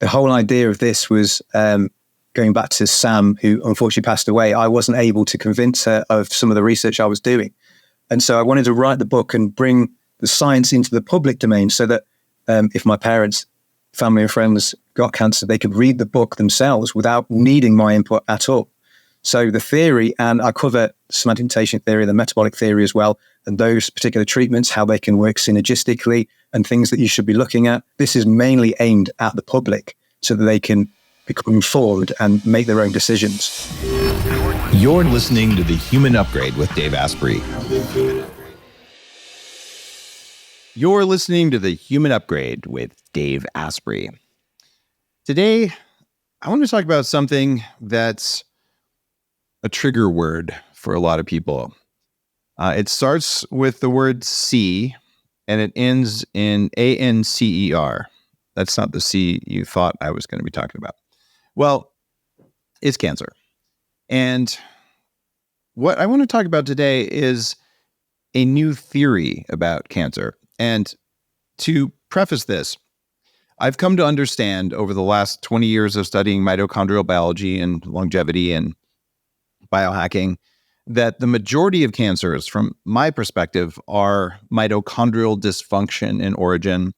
the whole idea of this was going back to Sam, who unfortunately passed away. I wasn't able to convince her of some of the research I was doing. And so I wanted to write the book and bring the science into the public domain so that if my parents, family and friends got cancer, they could read the book themselves without needing my input at all. So the theory, and I cover somatic mutation theory, the metabolic theory as well, and those particular treatments, how they can work synergistically and things that you should be looking at. This is mainly aimed at the public so that they can become informed and make their own decisions. You're listening to The Human Upgrade with Dave Asprey. You're listening to The Human Upgrade with Dave Asprey. Today, I want to talk about something that's a trigger word for a lot of people. It starts with the word C, and it ends in ANCER. That's not the C you thought I was going to be talking about. Well, it's cancer. And what I want to talk about today is a new theory about cancer. And to preface this, I've come to understand over the last 20 years of studying mitochondrial biology and longevity and biohacking that the majority of cancers, from my perspective, are mitochondrial dysfunction in origin.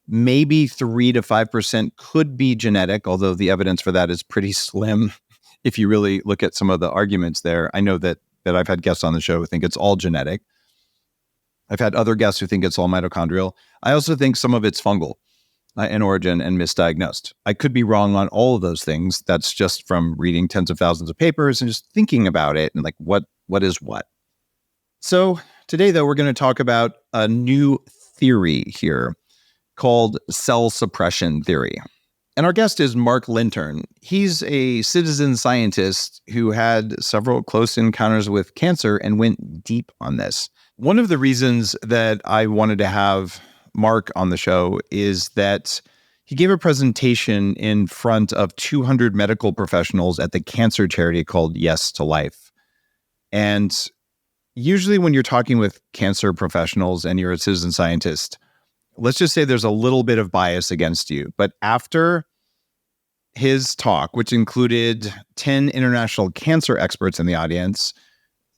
Maybe 3 to 5% could be genetic, although the evidence for that is pretty slim if you really look at some of the arguments there. I know that I've had guests on the show who think it's all genetic. I've had other guests who think it's all mitochondrial. I also think some of it's fungal in origin and misdiagnosed. I could be wrong on all of those things. That's just from reading tens of thousands of papers and just thinking about it and like what is what. So today, though, we're going to talk about a new theory here called cell suppression theory. And our guest is Mark Lintern. He's a citizen scientist who had several close encounters with cancer and went deep on this. One of the reasons that I wanted to have Mark on the show is that he gave a presentation in front of 200 medical professionals at the cancer charity called Yes to Life. And usually when you're talking with cancer professionals and you're a citizen scientist, let's just say there's a little bit of bias against you. But after his talk, which included 10 international cancer experts in the audience,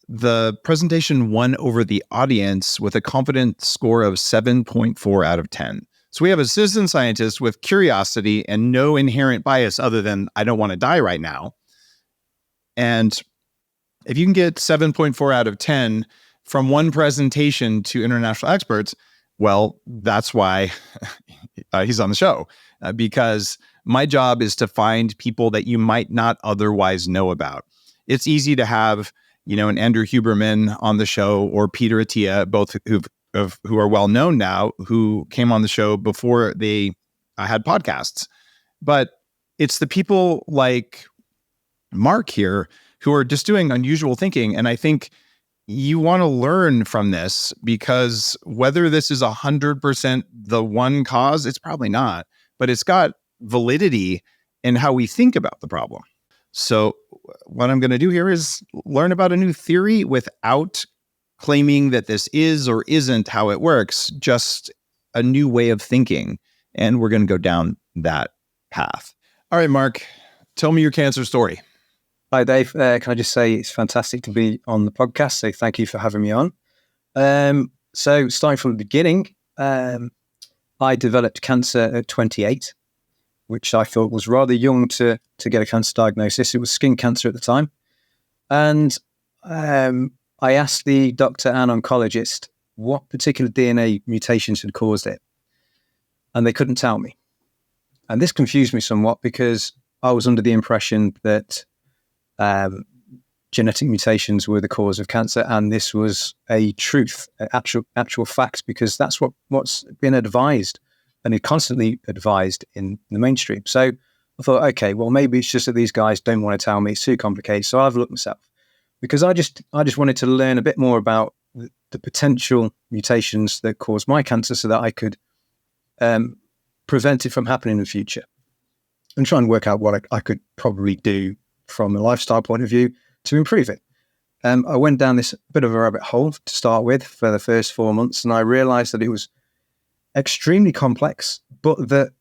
the presentation won over the audience with a confidence score of 7.4 out of 10. So we have a citizen scientist with curiosity and no inherent bias other than I don't want to die right now. And if you can get 7.4 out of 10 from one presentation to international experts, well, that's why he's on the show, because my job is to find people that you might not otherwise know about. It's easy to have, an Andrew Huberman on the show or Peter Attia, both who are well known now, who came on the show before they had podcasts. But it's the people like Mark here who are just doing unusual thinking. And I think you want to learn from this, because whether this is 100% the one cause, it's probably not, but it's got validity in how we think about the problem. So what I'm going to do here is learn about a new theory without claiming that this is or isn't how it works, just a new way of thinking. And we're going to go down that path. All right, Mark, tell me your cancer story. Hi, Dave. Can I just say it's fantastic to be on the podcast. So thank you for having me on. So starting from the beginning, I developed cancer at 28, which I thought was rather young to get a cancer diagnosis. It was skin cancer at the time. And I asked the doctor and oncologist what particular DNA mutations had caused it. And they couldn't tell me. And this confused me somewhat because I was under the impression that genetic mutations were the cause of cancer, and this was a truth, actual facts, because that's what's been advised and it constantly advised in the mainstream. So I thought, okay, well, maybe it's just that these guys don't want to tell me. It's too complicated. So I've looked myself, because I just wanted to learn a bit more about the potential mutations that cause my cancer so that I could prevent it from happening in the future and try and work out what I could probably do from a lifestyle point of view to improve it. I went down this bit of a rabbit hole to start with for the first 4 months, and I realized that it was extremely complex, but that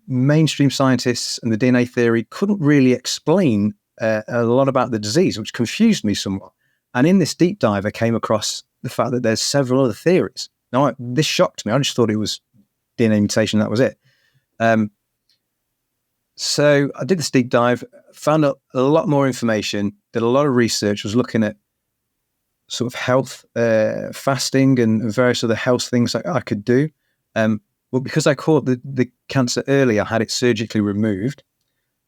mainstream scientists and the DNA theory couldn't really explain a lot about the disease, which confused me somewhat. And in this deep dive, I came across the fact that there's several other theories. Now, this shocked me. I just thought it was DNA mutation, that was it. So I did this deep dive, found out a lot more information, did a lot of research, was looking at sort of health, fasting and various other health things I could do. Well, because I caught the cancer early, I had it surgically removed.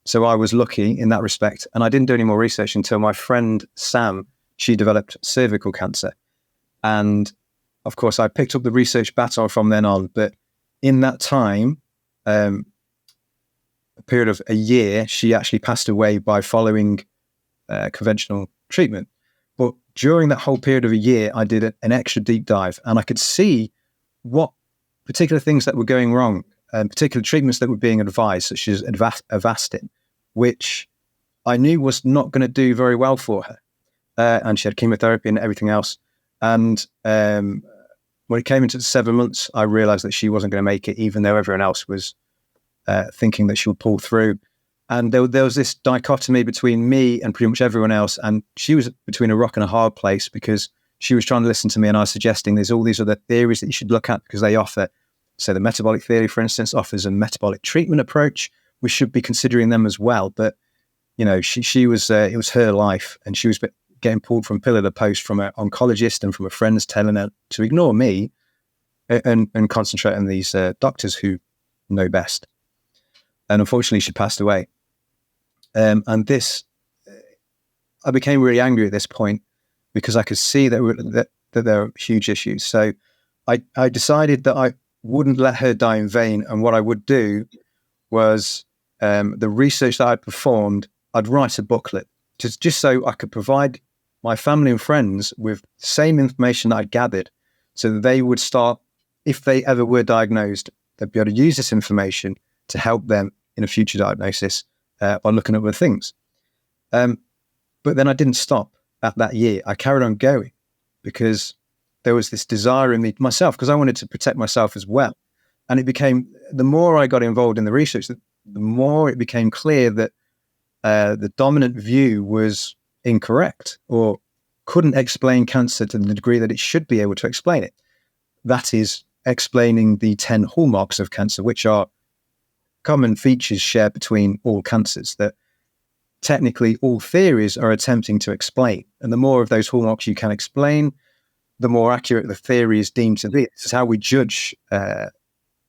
So I was lucky in that respect. And I didn't do any more research until my friend Sam, she developed cervical cancer. And of course, I picked up the research baton from then on. But in that time, a period of a year, she actually passed away by following conventional treatment. But during that whole period of a year, I did an extra deep dive, and I could see what particular things that were going wrong, particular treatments that were being advised, such as Avastin, which I knew was not going to do very well for her. And she had chemotherapy and everything else. And when it came into the 7 months, I realized that she wasn't going to make it, even though everyone else was thinking that she would pull through. And there was this dichotomy between me and pretty much everyone else. And she was between a rock and a hard place, because she was trying to listen to me, and I was suggesting there's all these other theories that you should look at, because they offer, so the metabolic theory, for instance, offers a metabolic treatment approach. We should be considering them as well. But, you know, she was, it was her life, and she was getting pulled from pillar to post from an oncologist and from her friends telling her to ignore me and concentrate on these doctors who know best. And unfortunately, she passed away. And this, I became really angry at this point, because I could see that there are huge issues. So I decided that I wouldn't let her die in vain. And what I would do was the research that I'd performed, I'd write a booklet just so I could provide my family and friends with the same information that I'd gathered, so that they would start, if they ever were diagnosed, they'd be able to use this information to help them in a future diagnosis by looking at other things. But then I didn't stop at that year. I carried on going, because there was this desire in me myself, because I wanted to protect myself as well. And it became, the more I got involved in the research, the more it became clear that the dominant view was incorrect, or couldn't explain cancer to the degree that it should be able to explain it. That is, explaining the 10 hallmarks of cancer, which are common features shared between all cancers that technically all theories are attempting to explain. And the more of those hallmarks you can explain, the more accurate the theory is deemed to be. This is how we judge the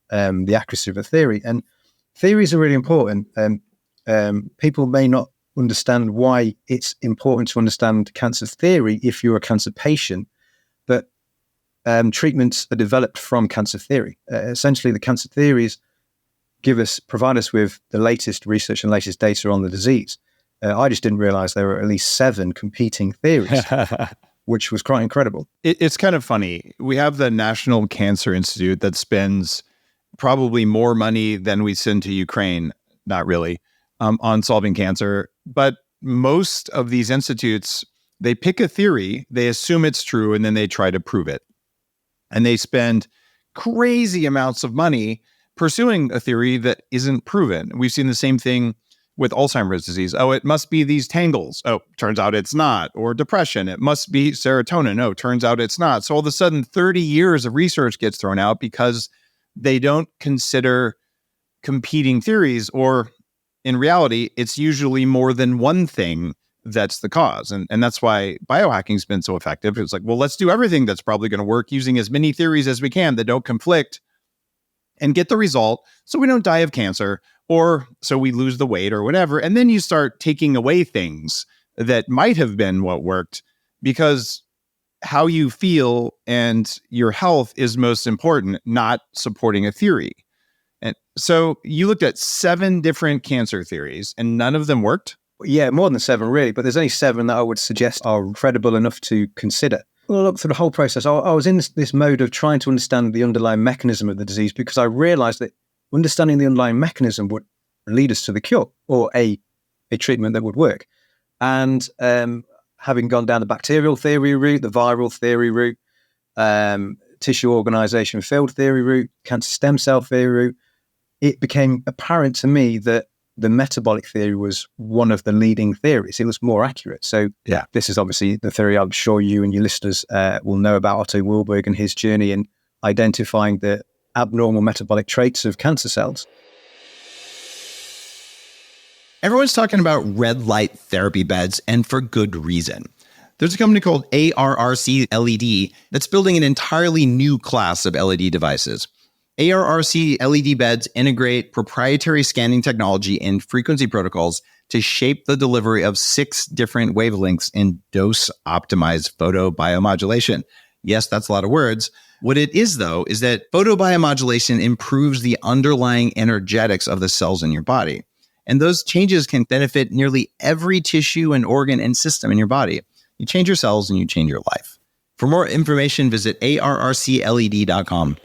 accuracy of a theory. And theories are really important. People may not understand why it's important to understand cancer theory if you're a cancer patient, but treatments are developed from cancer theory. Essentially, the cancer theories provide us with the latest research and latest data on the disease. I just didn't realize there were at least 7 competing theories, which was quite incredible. It's kind of funny. We have the National Cancer Institute that spends probably more money than we send to Ukraine, not really, on solving cancer. But most of these institutes, they pick a theory, they assume it's true, and then they try to prove it. And they spend crazy amounts of money pursuing a theory that isn't proven. We've seen the same thing with Alzheimer's disease. Oh, it must be these tangles. Oh, turns out it's not. Or depression. It must be serotonin. Oh, turns out it's not. So all of a sudden, 30 years of research gets thrown out because they don't consider competing theories, or in reality, it's usually more than one thing that's the cause. And that's why biohacking's been so effective. It's like, well, let's do everything that's probably going to work using as many theories as we can that don't conflict, and get the result so we don't die of cancer, or so we lose the weight or whatever. And then you start taking away things that might have been what worked, because how you feel and your health is most important, not supporting a theory. And so you looked at 7 different cancer theories and none of them worked? Yeah, more than 7 really, but there's only 7 that I would suggest are credible enough to consider. Well, look, through the whole process, I was in this mode of trying to understand the underlying mechanism of the disease, because I realized that understanding the underlying mechanism would lead us to the cure, or a treatment that would work. And having gone down the bacterial theory route, the viral theory route, tissue organization field theory route, cancer stem cell theory route, it became apparent to me that the metabolic theory was one of the leading theories. It was more accurate. So this is obviously the theory I'm sure you and your listeners will know about Otto Warburg and his journey in identifying the abnormal metabolic traits of cancer cells. Everyone's talking about red light therapy beds, and for good reason. There's a company called ARRC LED that's building an entirely new class of LED devices. ARRC LED beds integrate proprietary scanning technology and frequency protocols to shape the delivery of 6 different wavelengths in dose-optimized photobiomodulation. Yes, that's a lot of words. What it is, though, is that photobiomodulation improves the underlying energetics of the cells in your body. And those changes can benefit nearly every tissue and organ and system in your body. You change your cells and you change your life. For more information, visit arrcled.com.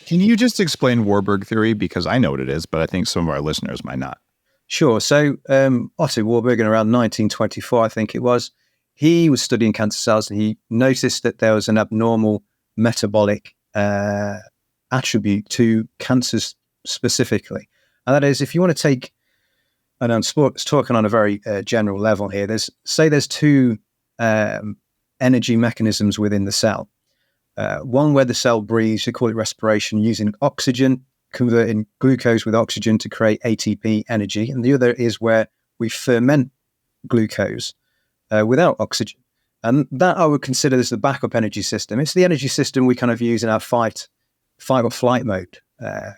Can you just explain Warburg theory? Because I know what it is, but I think some of our listeners might not. Sure. So Otto Warburg, in around 1924, I think it was, he was studying cancer cells and he noticed that there was an abnormal metabolic attribute to cancers specifically. And that is, if you want to take, and I'm talking on a very general level here, there's 2 energy mechanisms within the cell. One where the cell breathes, you call it respiration, using oxygen, converting glucose with oxygen to create ATP energy. And the other is where we ferment glucose without oxygen. And that I would consider as the backup energy system. It's the energy system we kind of use in our fight or flight mode.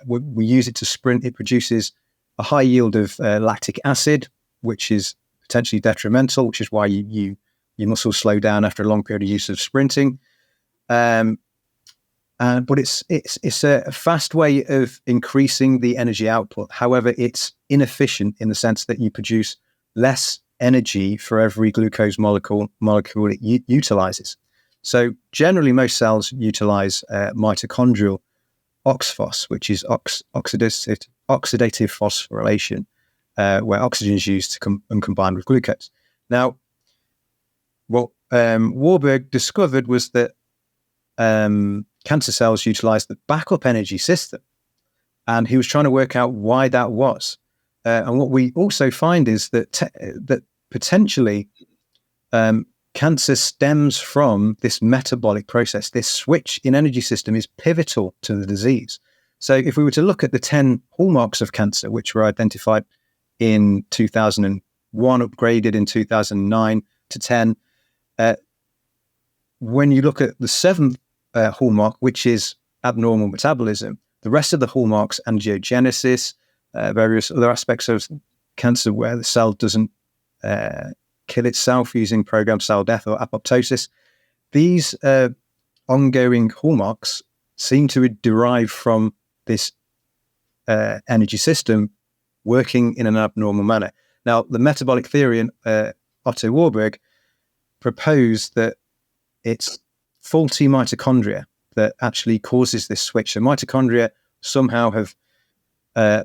We use it to sprint. It produces a high yield of lactic acid, which is potentially detrimental, which is why your muscles slow down after a long period of use of sprinting. But it's a fast way of increasing the energy output. However, it's inefficient in the sense that you produce less energy for every glucose molecule it utilizes. So generally, most cells utilize mitochondrial OXPHOS, which is oxidative phosphorylation, where oxygen is used to combine with glucose. Now, what Warburg discovered was that cancer cells utilize the backup energy system, and he was trying to work out why that was. And what we also find is that that potentially cancer stems from this metabolic process. This switch in energy system is pivotal to the disease. So if we were to look at the 10 hallmarks of cancer, which were identified in 2001, upgraded in 2009 to 10, when you look at the 7th hallmark, which is abnormal metabolism, the rest of the hallmarks, angiogenesis, various other aspects of cancer where the cell doesn't kill itself using programmed cell death or apoptosis, these ongoing hallmarks seem to derive from this energy system working in an abnormal manner. Now, the metabolic theory in Otto Warburg proposed that it's faulty mitochondria that actually causes this switch. So mitochondria somehow have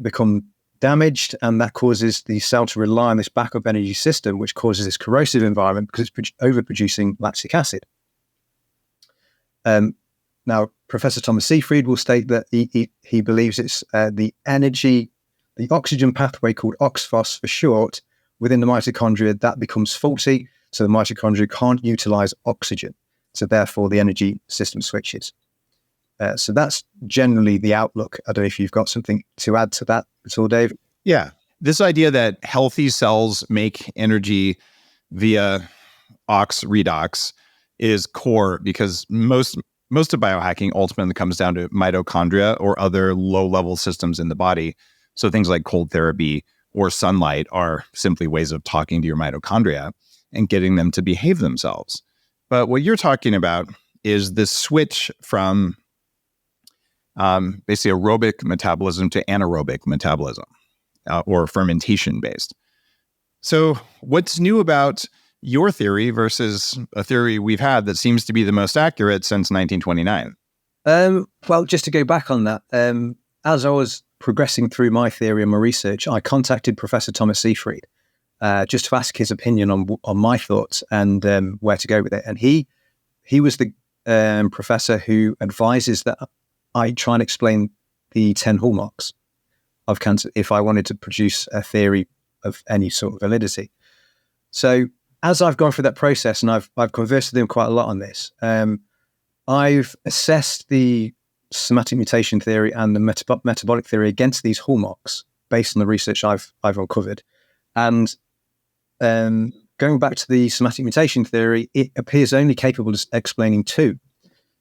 become damaged, and that causes the cell to rely on this backup energy system, which causes this corrosive environment because it's overproducing lactic acid. Now, Professor Thomas Seyfried will state that he believes it's the oxygen pathway called OXPHOS for short, within the mitochondria that becomes faulty, so the mitochondria can't utilize oxygen. So therefore, the energy system switches. So that's generally the outlook. I don't know if you've got something to add to that at all, Dave. Yeah. This idea that healthy cells make energy via OX redox is core, because most of biohacking ultimately comes down to mitochondria or other low-level systems in the body. So things like cold therapy or sunlight are simply ways of talking to your mitochondria and getting them to behave themselves. But what you're talking about is this switch from basically aerobic metabolism to anaerobic metabolism, or fermentation-based. So what's new about your theory versus a theory we've had that seems to be the most accurate since 1929? Well, just to go back on that, as I was progressing through my theory and my research, I contacted Professor Thomas Seyfried just to ask his opinion on my thoughts and where to go with it. And he was the professor who advises that I try and explain the 10 hallmarks of cancer if I wanted to produce a theory of any sort of validity. So as I've gone through that process, and I've conversed with them quite a lot on this, I've assessed the somatic mutation theory and the metabolic theory against these hallmarks based on the research I've uncovered. And going back to the somatic mutation theory, it appears only capable of explaining 2.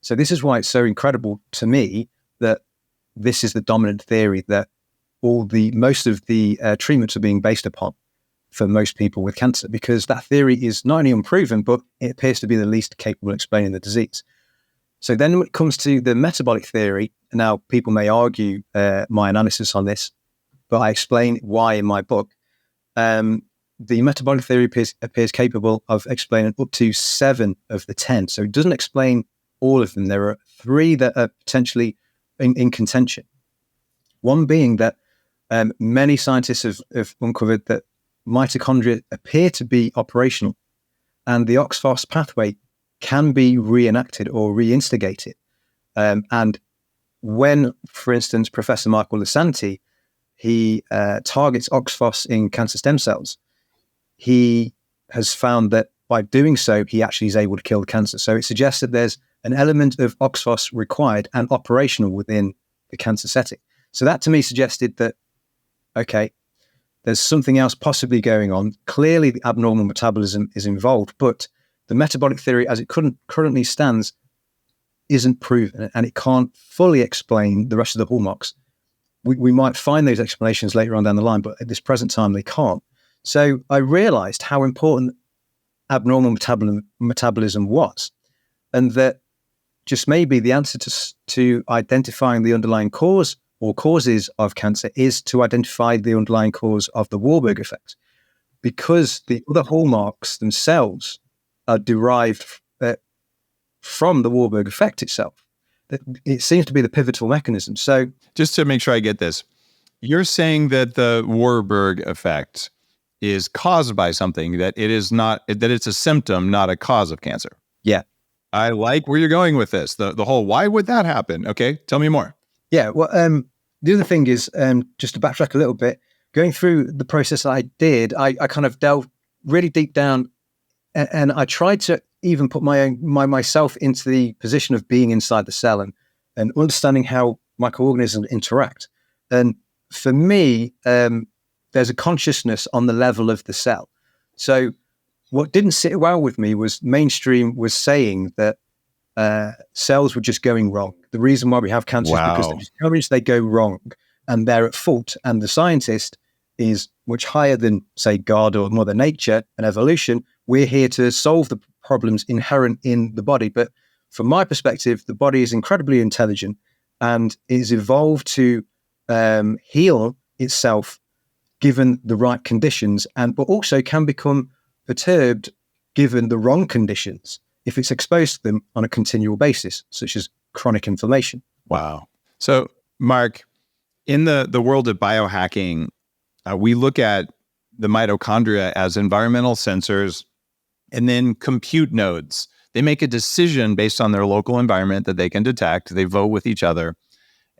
So this is why it's so incredible to me that this is the dominant theory that most of the treatments are being based upon for most people with cancer, because that theory is not only unproven, but it appears to be the least capable of explaining the disease. So then when it comes to the metabolic theory, now people may argue my analysis on this, but I explain why in my book. The metabolic theory appears capable of explaining up to 7 of the 10. So it doesn't explain all of them. There are 3 that are potentially in contention. One being that many scientists have uncovered that mitochondria appear to be operational, and the OXPHOS pathway can be reenacted or reinstigated. And when, for instance, Professor Michael Lasanti, he targets OXPHOS in cancer stem cells, he has found that by doing so, he actually is able to kill the cancer. So it suggests that there's an element of OXPHOS required and operational within the cancer setting. So that to me suggested that, okay, there's something else possibly going on. Clearly, the abnormal metabolism is involved, but the metabolic theory as it currently stands isn't proven, and it can't fully explain the rest of the hallmarks. We might find those explanations later on down the line, but at this present time, they can't. So I realized how important abnormal metabolism was, and that just maybe the answer to identifying the underlying cause or causes of cancer is to identify the underlying cause of the Warburg effect, because the other hallmarks themselves are derived from the Warburg effect itself. It seems to be the pivotal mechanism. So just to make sure I get this, you're saying that the Warburg effect is caused by something, that it is not, that it's a symptom, not a cause of cancer. Yeah. I like where you're going with this. The whole, why would that happen? Okay, tell me more. Yeah, well, the other thing is, just to backtrack a little bit, going through the process I did, I kind of delved really deep down, and I tried to even put myself into the position of being inside the cell and understanding how microorganisms interact. And for me, there's a consciousness on the level of the cell. So what didn't sit well with me was mainstream was saying that cells were just going wrong. The reason why we have cancer is because the discoveries, they go wrong and they're at fault. And the scientist is much higher than, say, God or Mother Nature and evolution. We're here to solve the problems inherent in the body. But from my perspective, the body is incredibly intelligent and is evolved to heal itself given the right conditions, but also can become perturbed given the wrong conditions if it's exposed to them on a continual basis, such as chronic inflammation. Wow. So, Mark, in the world of biohacking, we look at the mitochondria as environmental sensors and then compute nodes. They make a decision based on their local environment that they can detect. They vote with each other,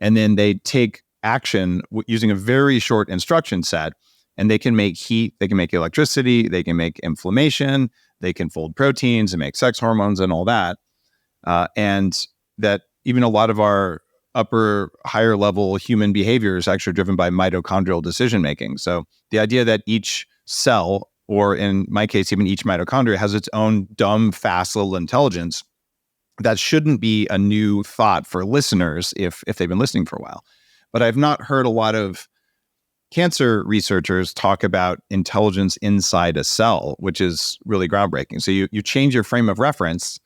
and then they take action using a very short instruction set. And they can make heat, they can make electricity, they can make inflammation, they can fold proteins and make sex hormones and all that. And that even a lot of our higher level human behavior is actually driven by mitochondrial decision making. So the idea that each cell, or in my case, even each mitochondria, has its own dumb, fast little intelligence, that shouldn't be a new thought for listeners if they've been listening for a while. But I've not heard a lot of cancer researchers talk about intelligence inside a cell, which is really groundbreaking. So you change your frame of reference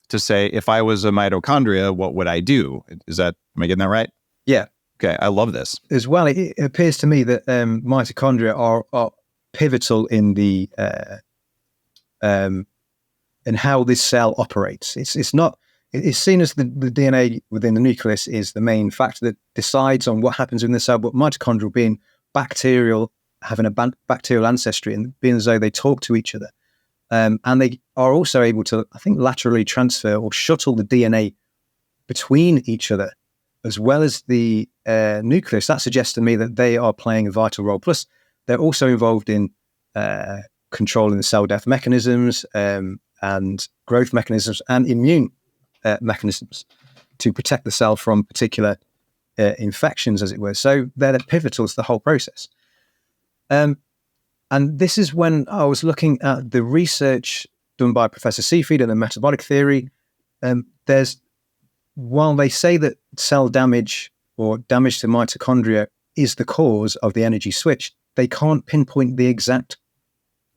to say, if I was a mitochondria, what would I do? Am I getting that right? Yeah. Okay, I love this. As well, it appears to me that mitochondria are pivotal in the in how this cell operates. It's seen as the DNA within the nucleus is the main factor that decides on what happens in the cell, but mitochondrial being bacterial, having a bacterial ancestry and being as though they talk to each other. And they are also able to, I think, laterally transfer or shuttle the DNA between each other as well as the nucleus, that suggests to me that they are playing a vital role. Plus, they're also involved in controlling the cell death mechanisms and growth mechanisms and immune mechanisms to protect the cell from particular infections, as it were. So they're pivotal to the whole process. And this is when I was looking at the research done by Professor Seafried and the metabolic theory. While they say that cell damage or damage to mitochondria is the cause of the energy switch, they can't pinpoint the exact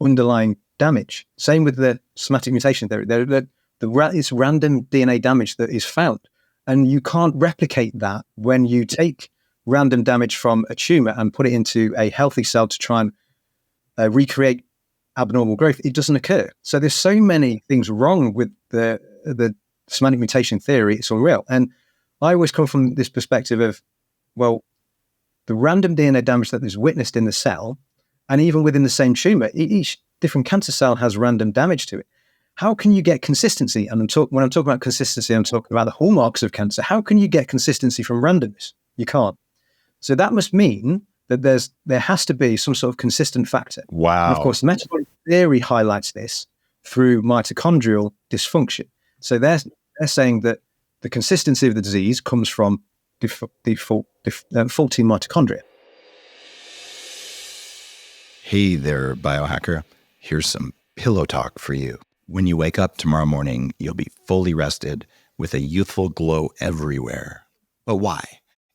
underlying damage. Same with the somatic mutation theory. It's random DNA damage that is found. And you can't replicate that when you take random damage from a tumor and put it into a healthy cell to try and recreate abnormal growth. It doesn't occur. So there's so many things wrong with the somatic mutation theory. It's unreal. And I always come from this perspective of, well, the random DNA damage that is witnessed in the cell, and even within the same tumor, each different cancer cell has random damage to it. How can you get consistency? And when I'm talking about consistency, I'm talking about the hallmarks of cancer. How can you get consistency from randomness? You can't. So that must mean that there has to be some sort of consistent factor. Wow. And of course, metabolic theory highlights this through mitochondrial dysfunction. So they're saying that the consistency of the disease comes from faulty mitochondria. Hey there, biohacker. Here's some pillow talk for you. When you wake up tomorrow morning, you'll be fully rested with a youthful glow everywhere. But why?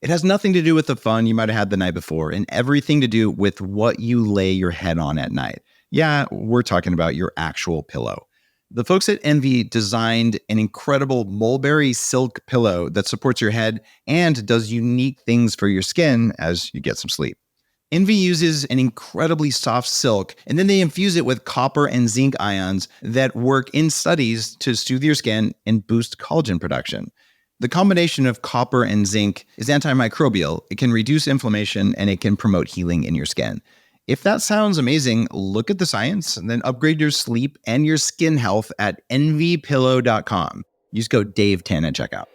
It has nothing to do with the fun you might have had the night before and everything to do with what you lay your head on at night. Yeah, we're talking about your actual pillow. The folks at Envy designed an incredible mulberry silk pillow that supports your head and does unique things for your skin as you get some sleep. Envy uses an incredibly soft silk, and then they infuse it with copper and zinc ions that work in studies to soothe your skin and boost collagen production. The combination of copper and zinc is antimicrobial. It can reduce inflammation, and it can promote healing in your skin. If that sounds amazing, look at the science and then upgrade your sleep and your skin health at envypillow.com. Use code DAVE10 at checkout.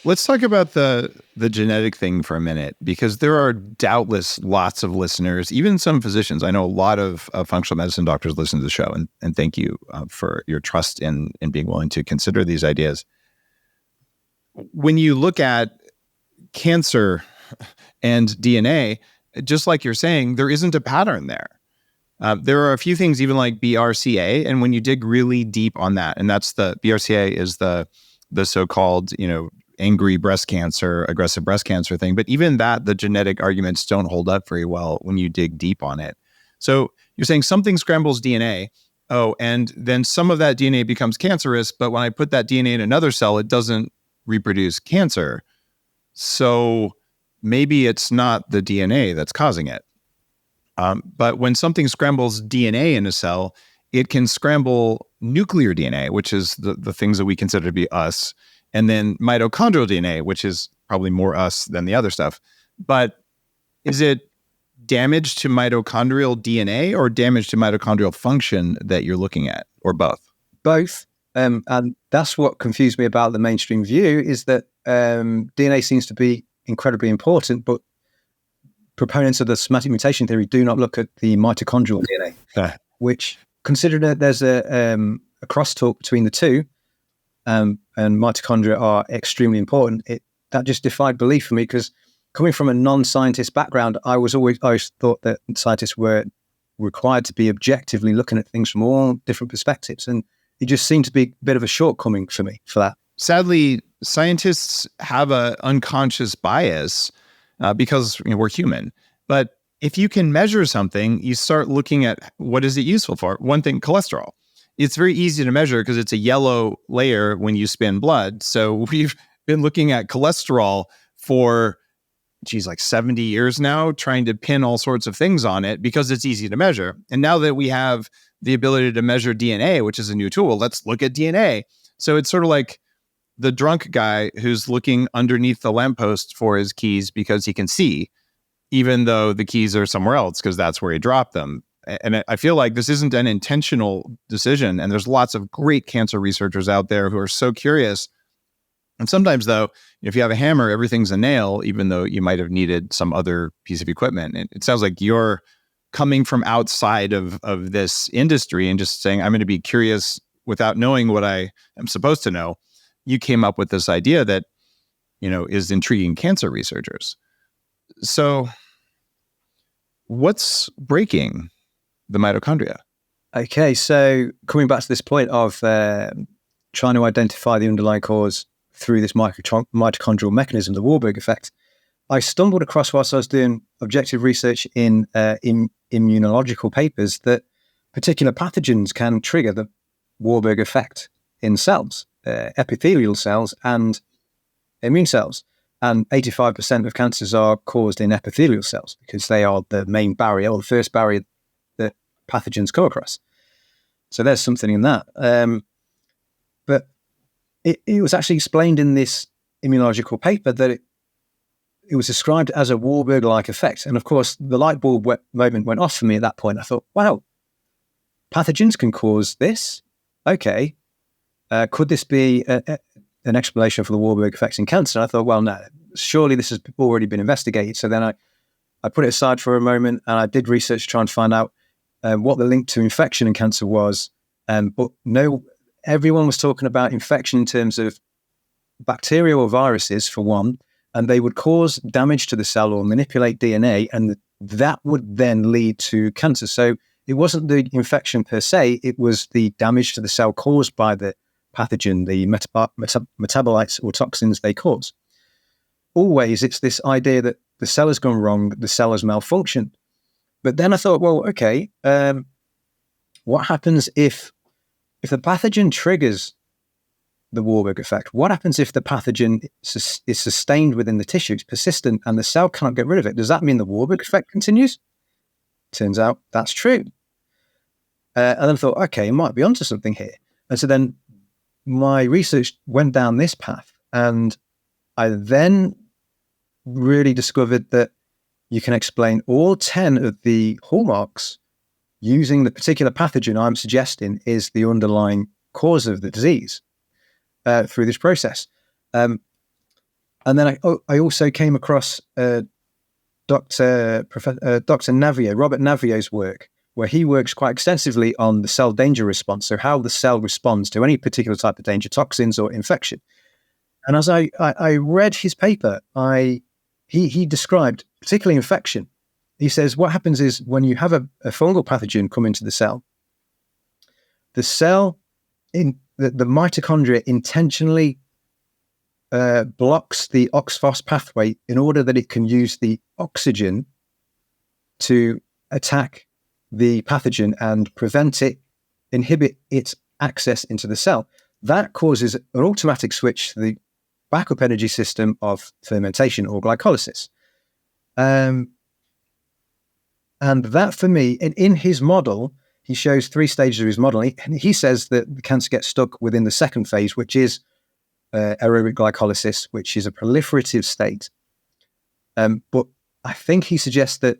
Let's talk about the genetic thing for a minute, because there are doubtless lots of listeners, even some physicians. I know a lot of functional medicine doctors listen to the show, and thank you for your trust in being willing to consider these ideas. When you look at cancer and DNA, just like you're saying, there isn't a pattern there. There are a few things, even like BRCA, and when you dig really deep on that, and that's the BRCA is the so-called, angry breast cancer, aggressive breast cancer thing. But even that, the genetic arguments don't hold up very well when you dig deep on it. So you're saying something scrambles DNA. Oh, and then some of that DNA becomes cancerous, but when I put that DNA in another cell, it doesn't reproduce cancer. So maybe it's not the DNA that's causing it. But when something scrambles DNA in a cell, it can scramble nuclear DNA, which is the things that we consider to be us, and then mitochondrial DNA, which is probably more us than the other stuff. But is it damage to mitochondrial DNA or damage to mitochondrial function that you're looking at, or both? Both. And that's what confused me about the mainstream view, is that DNA seems to be incredibly important, but proponents of the somatic mutation theory do not look at the mitochondrial DNA, which, considering that there's a crosstalk between the two, and mitochondria are extremely important, that just defied belief for me, because coming from a non-scientist background, I always thought that scientists were required to be objectively looking at things from all different perspectives. And it just seemed to be a bit of a shortcoming for me for that. Sadly, scientists have an unconscious bias because we're human. But if you can measure something, you start looking at what is it useful for. One thing, cholesterol. It's very easy to measure because it's a yellow layer when you spin blood. So we've been looking at cholesterol for, like 70 years now, trying to pin all sorts of things on it because it's easy to measure. And now that we have the ability to measure DNA, which is a new tool, let's look at DNA. So it's sort of like the drunk guy who's looking underneath the lamppost for his keys because he can see, even though the keys are somewhere else because that's where he dropped them. And I feel like this isn't an intentional decision. And there's lots of great cancer researchers out there who are so curious. And sometimes, though, if you have a hammer, everything's a nail, even though you might have needed some other piece of equipment. And it sounds like you're coming from outside of this industry and just saying, I'm going to be curious without knowing what I am supposed to know. You came up with this idea that, is intriguing cancer researchers. So what's breaking the mitochondria? Okay, so coming back to this point of trying to identify the underlying cause through this mitochondrial mechanism, the Warburg effect, I stumbled across, whilst I was doing objective research in immunological papers, that particular pathogens can trigger the Warburg effect in cells, epithelial cells and immune cells. And 85% of cancers are caused in epithelial cells because they are the main barrier, or the first barrier that pathogens come across. So there's something in that. But it was actually explained in this immunological paper that it was described as a Warburg-like effect. And of course, the light bulb moment went off for me at that point. I thought, wow, pathogens can cause this? Okay. Could this be an explanation for the Warburg effects in cancer? And I thought, well, no, surely this has already been investigated. So then I put it aside for a moment and I did research to try and find out what the link to infection in cancer was. But no, everyone was talking about infection in terms of bacteria or viruses, for one, and they would cause damage to the cell or manipulate DNA, and that would then lead to cancer. So it wasn't the infection per se, it was the damage to the cell caused by the pathogen, the metabolites or toxins they cause. Always, it's this idea that the cell has gone wrong, the cell has malfunctioned. But then I thought, well, okay, what happens if the pathogen triggers the Warburg effect? What happens if the pathogen is sustained within the tissue, it's persistent, and the cell can't get rid of it? Does that mean the Warburg effect continues? Turns out that's true. And then I thought, okay, I might be onto something here. And so then my research went down this path, and I then really discovered that you can explain all 10 of the hallmarks using the particular pathogen I'm suggesting is the underlying cause of the disease through this process. And then I also came across Dr. Navio, Robert Navio's work, where he works quite extensively on the cell danger response, so how the cell responds to any particular type of danger, toxins or infection. And as I read his paper, he described particularly infection. He says what happens is when you have a fungal pathogen come into the cell in the mitochondria intentionally blocks the OXPHOS pathway in order that it can use the oxygen to attack the pathogen and inhibit its access into the cell. That causes an automatic switch to the backup energy system of fermentation or glycolysis. And that, for me, in his model, he shows 3 stages of his model. He says that the cancer gets stuck within the second phase, which is aerobic glycolysis, which is a proliferative state. But I think he suggests that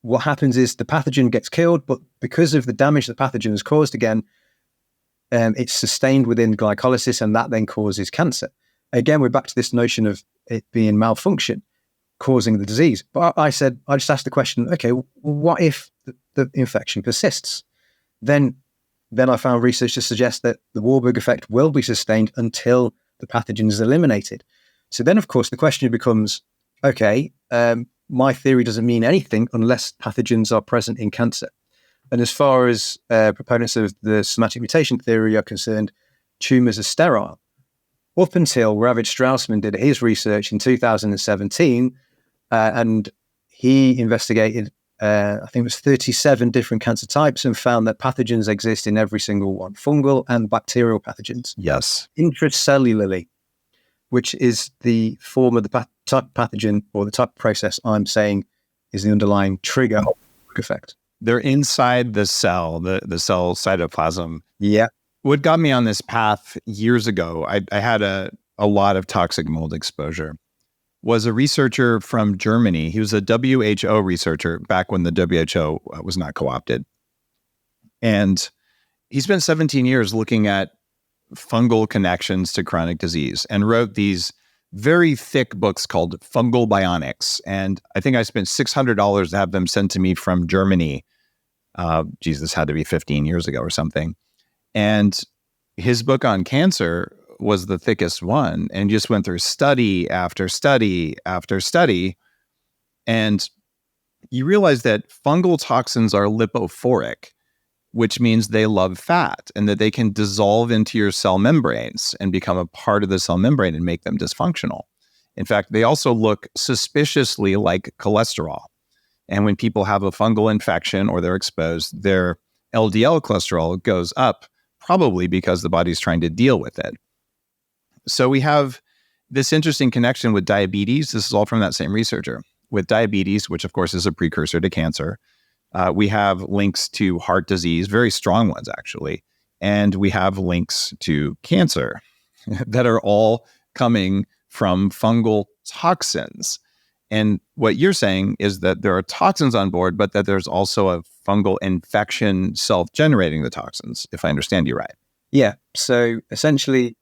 what happens is the pathogen gets killed, but because of the damage the pathogen has caused again, it's sustained within glycolysis, and that then causes cancer. Again, we're back to this notion of it being malfunction causing the disease. But I just asked the question, okay, what if the infection persists? Then I found research to suggest that the Warburg effect will be sustained until the pathogen is eliminated. So then, of course, the question becomes, okay, my theory doesn't mean anything unless pathogens are present in cancer. And as far as proponents of the somatic mutation theory are concerned, tumors are sterile. Up until Ravid Straussman did his research in 2017, and he investigated, I think it was 37 different cancer types, and found that pathogens exist in every single one, fungal and bacterial pathogens. Yes. Intracellularly, which is the form of the type of pathogen or the type of process I'm saying is the underlying trigger effect. They're inside the cell, the cell cytoplasm. Yeah. What got me on this path years ago, I had a lot of toxic mold exposure, was a researcher from Germany. He was a WHO researcher back when the WHO was not co-opted. And he spent 17 years looking at fungal connections to chronic disease and wrote these very thick books called Fungal Bionics. And I think I spent $600 to have them sent to me from Germany. This had to be 15 years ago or something. And his book on cancer was the thickest one and just went through study after study after study. And you realize that fungal toxins are lipophoric, which means they love fat and that they can dissolve into your cell membranes and become a part of the cell membrane and make them dysfunctional. In fact, they also look suspiciously like cholesterol. And when people have a fungal infection or they're exposed, their LDL cholesterol goes up, probably because the body's trying to deal with it. So we have this interesting connection with diabetes. This is all from that same researcher. With diabetes, which of course is a precursor to cancer, we have links to heart disease, very strong ones actually, and we have links to cancer that are all coming from fungal toxins. And what you're saying is that there are toxins on board, but that there's also a fungal infection self-generating the toxins, if I understand you right. Yeah. So essentially,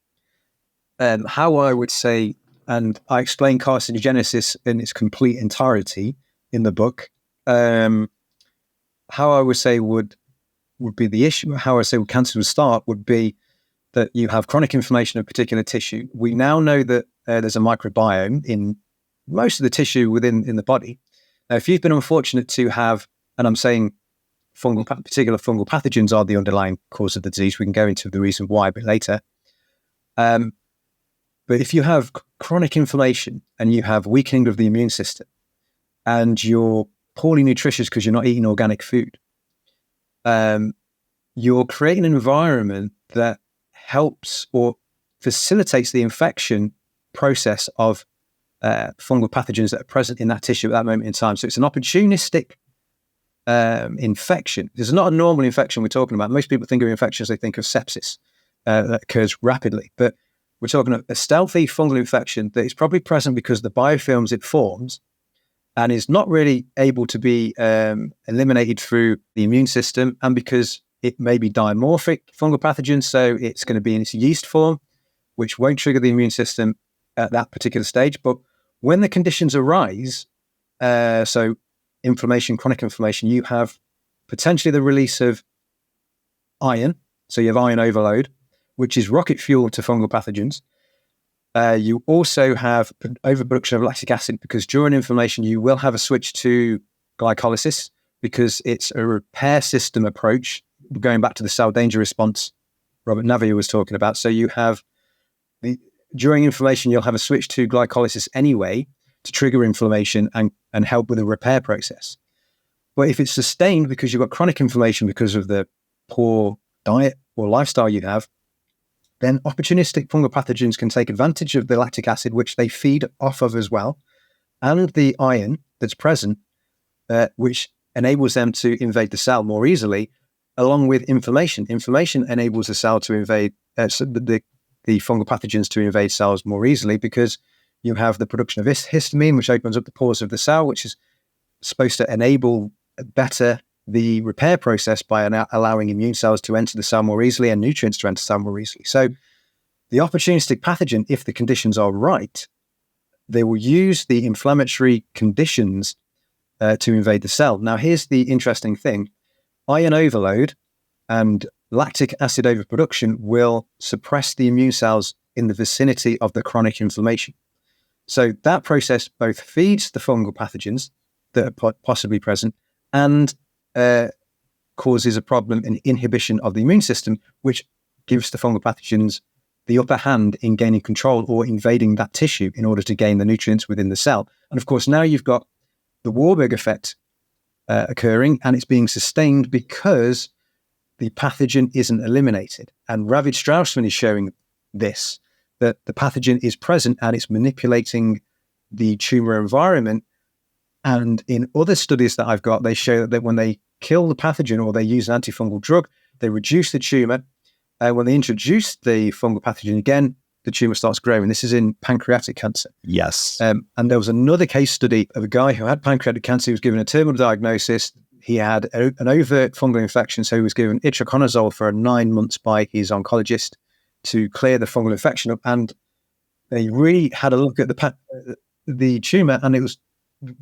how I would say, and I explain carcinogenesis in its complete entirety in the book, how I would say would be the issue, how I say cancer would start would be that you have chronic inflammation of a particular tissue. We now know that there's a microbiome in most of the tissue within the body. Now, if you've been unfortunate to have, and I'm saying particular fungal pathogens are the underlying cause of the disease, we can go into the reason why a bit later. But if you have chronic inflammation and you have weakening of the immune system and you're poorly nutritious because you're not eating organic food, you're creating an environment that helps or facilitates the infection process of fungal pathogens that are present in that tissue at that moment in time. So it's an opportunistic infection. This is not a normal infection we're talking about. Most people think of infections, they think of sepsis that occurs rapidly. But we're talking of a stealthy fungal infection that is probably present because the biofilms it forms and is not really able to be eliminated through the immune system, and because it may be dimorphic fungal pathogen, so it's going to be in its yeast form, which won't trigger the immune system at that particular stage. But when the conditions arise, so inflammation, chronic inflammation, you have potentially the release of iron. So you have iron overload, which is rocket fuel to fungal pathogens. You also have overproduction of lactic acid because during inflammation, you will have a switch to glycolysis because it's a repair system approach, going back to the cell danger response Robert Navier was talking about. So you have, during inflammation, you'll have a switch to glycolysis anyway to trigger inflammation and help with the repair process. But if it's sustained because you've got chronic inflammation because of the poor diet or lifestyle you have, then opportunistic fungal pathogens can take advantage of the lactic acid, which they feed off of as well, and the iron that's present, which enables them to invade the cell more easily, along with inflammation. Inflammation enables the cell to invade, the fungal pathogens to invade cells more easily because you have the production of histamine, which opens up the pores of the cell, which is supposed to enable better the repair process by allowing immune cells to enter the cell more easily and nutrients to enter the cell more easily. So the opportunistic pathogen, if the conditions are right, they will use the inflammatory conditions to invade the cell. Now, here's the interesting thing. Iron overload and lactic acid overproduction will suppress the immune cells in the vicinity of the chronic inflammation. So that process both feeds the fungal pathogens that are possibly present and causes a problem in inhibition of the immune system, which gives the fungal pathogens the upper hand in gaining control or invading that tissue in order to gain the nutrients within the cell. And of course, now you've got the Warburg effect occurring, and it's being sustained because the pathogen isn't eliminated. And Ravid Straussman is showing this, that the pathogen is present and it's manipulating the tumor environment. And in other studies that I've got, they show that when they kill the pathogen or they use an antifungal drug, they reduce the tumor. When they introduce the fungal pathogen again, the tumor starts growing. This is in pancreatic cancer. Yes. And there was another case study of a guy who had pancreatic cancer. He was given a terminal diagnosis. He had an overt fungal infection, so he was given itraconazole for 9 months by his oncologist. to clear the fungal infection up, and they really had a look at the tumor, and it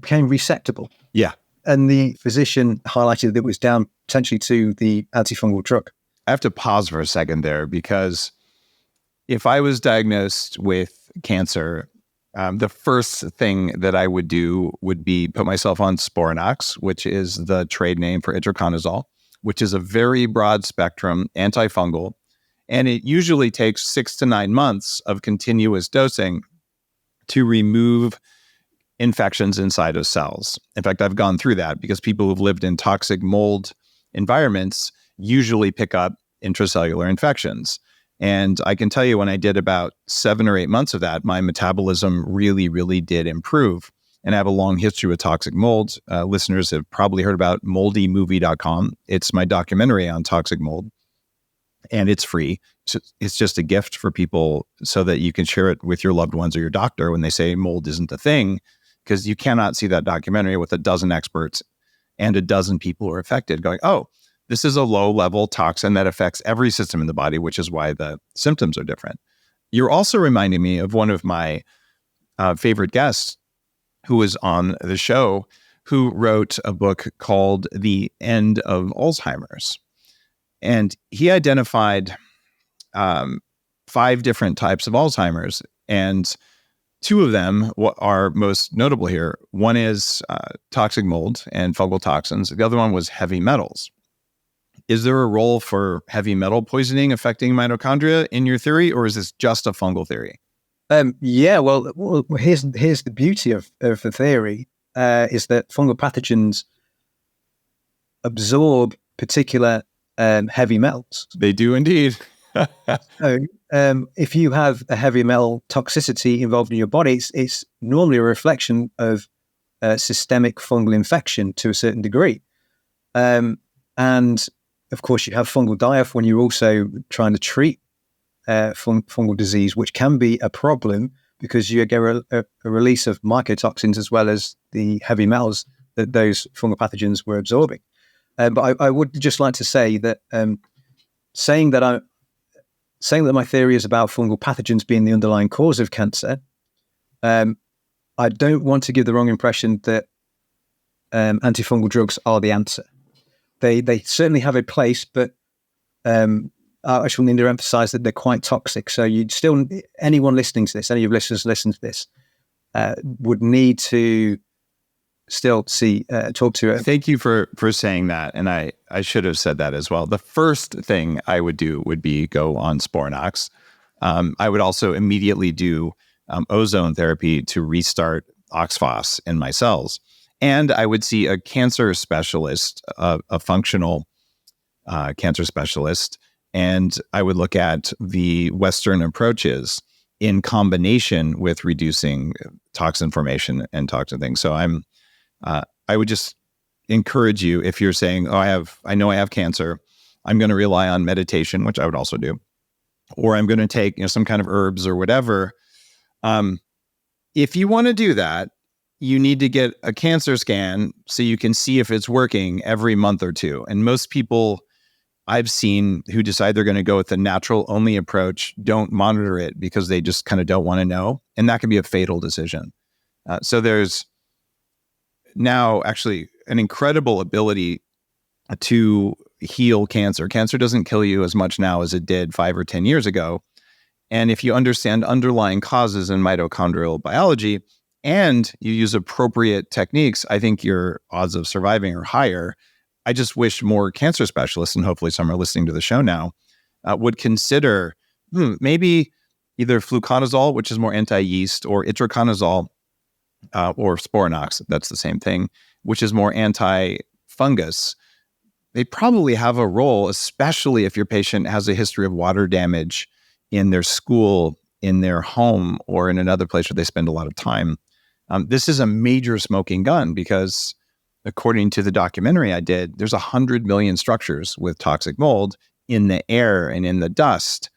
became resectable. Yeah. And the physician highlighted that it was down potentially to the antifungal drug. I have to pause for a second there, because if I was diagnosed with cancer, the first thing that I would do would be put myself on Sporanox, which is the trade name for itraconazole, which is a very broad spectrum antifungal. And it usually takes 6 to 9 months of continuous dosing to remove infections inside of cells. In fact, I've gone through that because people who've lived in toxic mold environments usually pick up intracellular infections. And I can tell you, when I did about 7 or 8 months of that, my metabolism really, really did improve. And I have a long history with toxic mold. Listeners have probably heard about moldymovie.com. It's my documentary on toxic mold, and it's free. So it's just a gift for people so that you can share it with your loved ones or your doctor when they say mold isn't a thing, because you cannot see that documentary with a dozen experts and a dozen people who are affected going, oh, this is a low-level toxin that affects every system in the body, which is why the symptoms are different. You're also reminding me of one of my favorite guests who was on the show, who wrote a book called The End of Alzheimer's. And he identified 5 different types of Alzheimer's, and 2 of them are most notable here. One is toxic mold and fungal toxins. The other one was heavy metals. Is there a role for heavy metal poisoning affecting mitochondria in your theory, or is this just a fungal theory? Yeah, well, here's the beauty of the theory, is that fungal pathogens absorb particular heavy metals. They do indeed. So if you have a heavy metal toxicity involved in your body, it's normally a reflection of systemic fungal infection to a certain degree. And of course, you have fungal die-off when you're also trying to treat fungal disease, which can be a problem because you get a release of mycotoxins as well as the heavy metals that those fungal pathogens were absorbing. But I would just like to say that saying that my theory is about fungal pathogens being the underlying cause of cancer, I don't want to give the wrong impression that antifungal drugs are the answer. They certainly have a place, but I actually need to emphasize that they're quite toxic. So anyone listening to this, any of your listeners listen to this, would need to still talk to it. Thank you for saying that. And I should have said that as well. The first thing I would do would be go on Sporanox. I would also immediately do ozone therapy to restart oxphos in my cells. And I would see a cancer specialist, a functional cancer specialist, and I would look at the Western approaches in combination with reducing toxin formation and toxin things. So I would just encourage you, if you're saying, oh, I know I have cancer, I'm going to rely on meditation, which I would also do, or I'm going to take some kind of herbs or whatever. If you want to do that, you need to get a cancer scan so you can see if it's working every month or 2. And most people I've seen who decide they're going to go with the natural only approach don't monitor it because they just kind of don't want to know. And that can be a fatal decision. So there's now actually an incredible ability to heal cancer. Cancer doesn't kill you as much now as it did 5 or 10 years ago. And if you understand underlying causes in mitochondrial biology and you use appropriate techniques, I think your odds of surviving are higher. I just wish more cancer specialists, and hopefully some are listening to the show now, would consider maybe either fluconazole, which is more anti-yeast, or itraconazole, or Sporanox, that's the same thing, which is more anti-fungus. They probably have a role, especially if your patient has a history of water damage in their school, in their home, or in another place where they spend a lot of time. This is a major smoking gun because, according to the documentary I did, there's 100 million structures with toxic mold in the air and in the dust.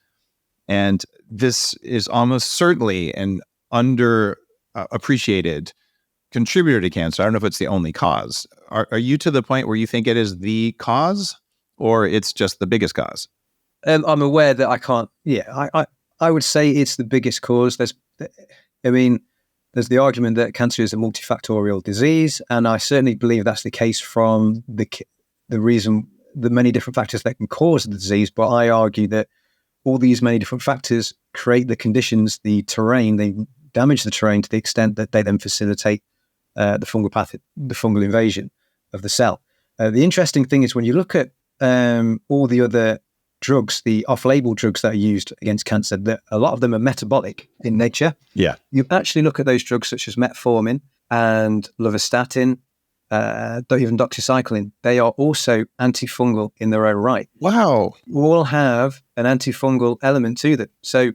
And this is almost certainly an underappreciated contributor to cancer. I don't know if it's the only cause. Are you to the point where you think it is the cause, or it's just the biggest cause? I'm aware that I can't. Yeah, I would say it's the biggest cause. There's the argument that cancer is a multifactorial disease, and I certainly believe that's the case from the reason, the many different factors that can cause the disease. But I argue that all these many different factors create the conditions, the terrain. They damage the terrain to the extent that they then facilitate the fungal invasion of the cell. The interesting thing is when you look at all the other drugs, the off-label drugs that are used against cancer, that a lot of them are metabolic in nature. Yeah. You actually look at those drugs such as metformin and lovastatin, even doxycycline. They are also antifungal in their own right. Wow. All have an antifungal element to them. So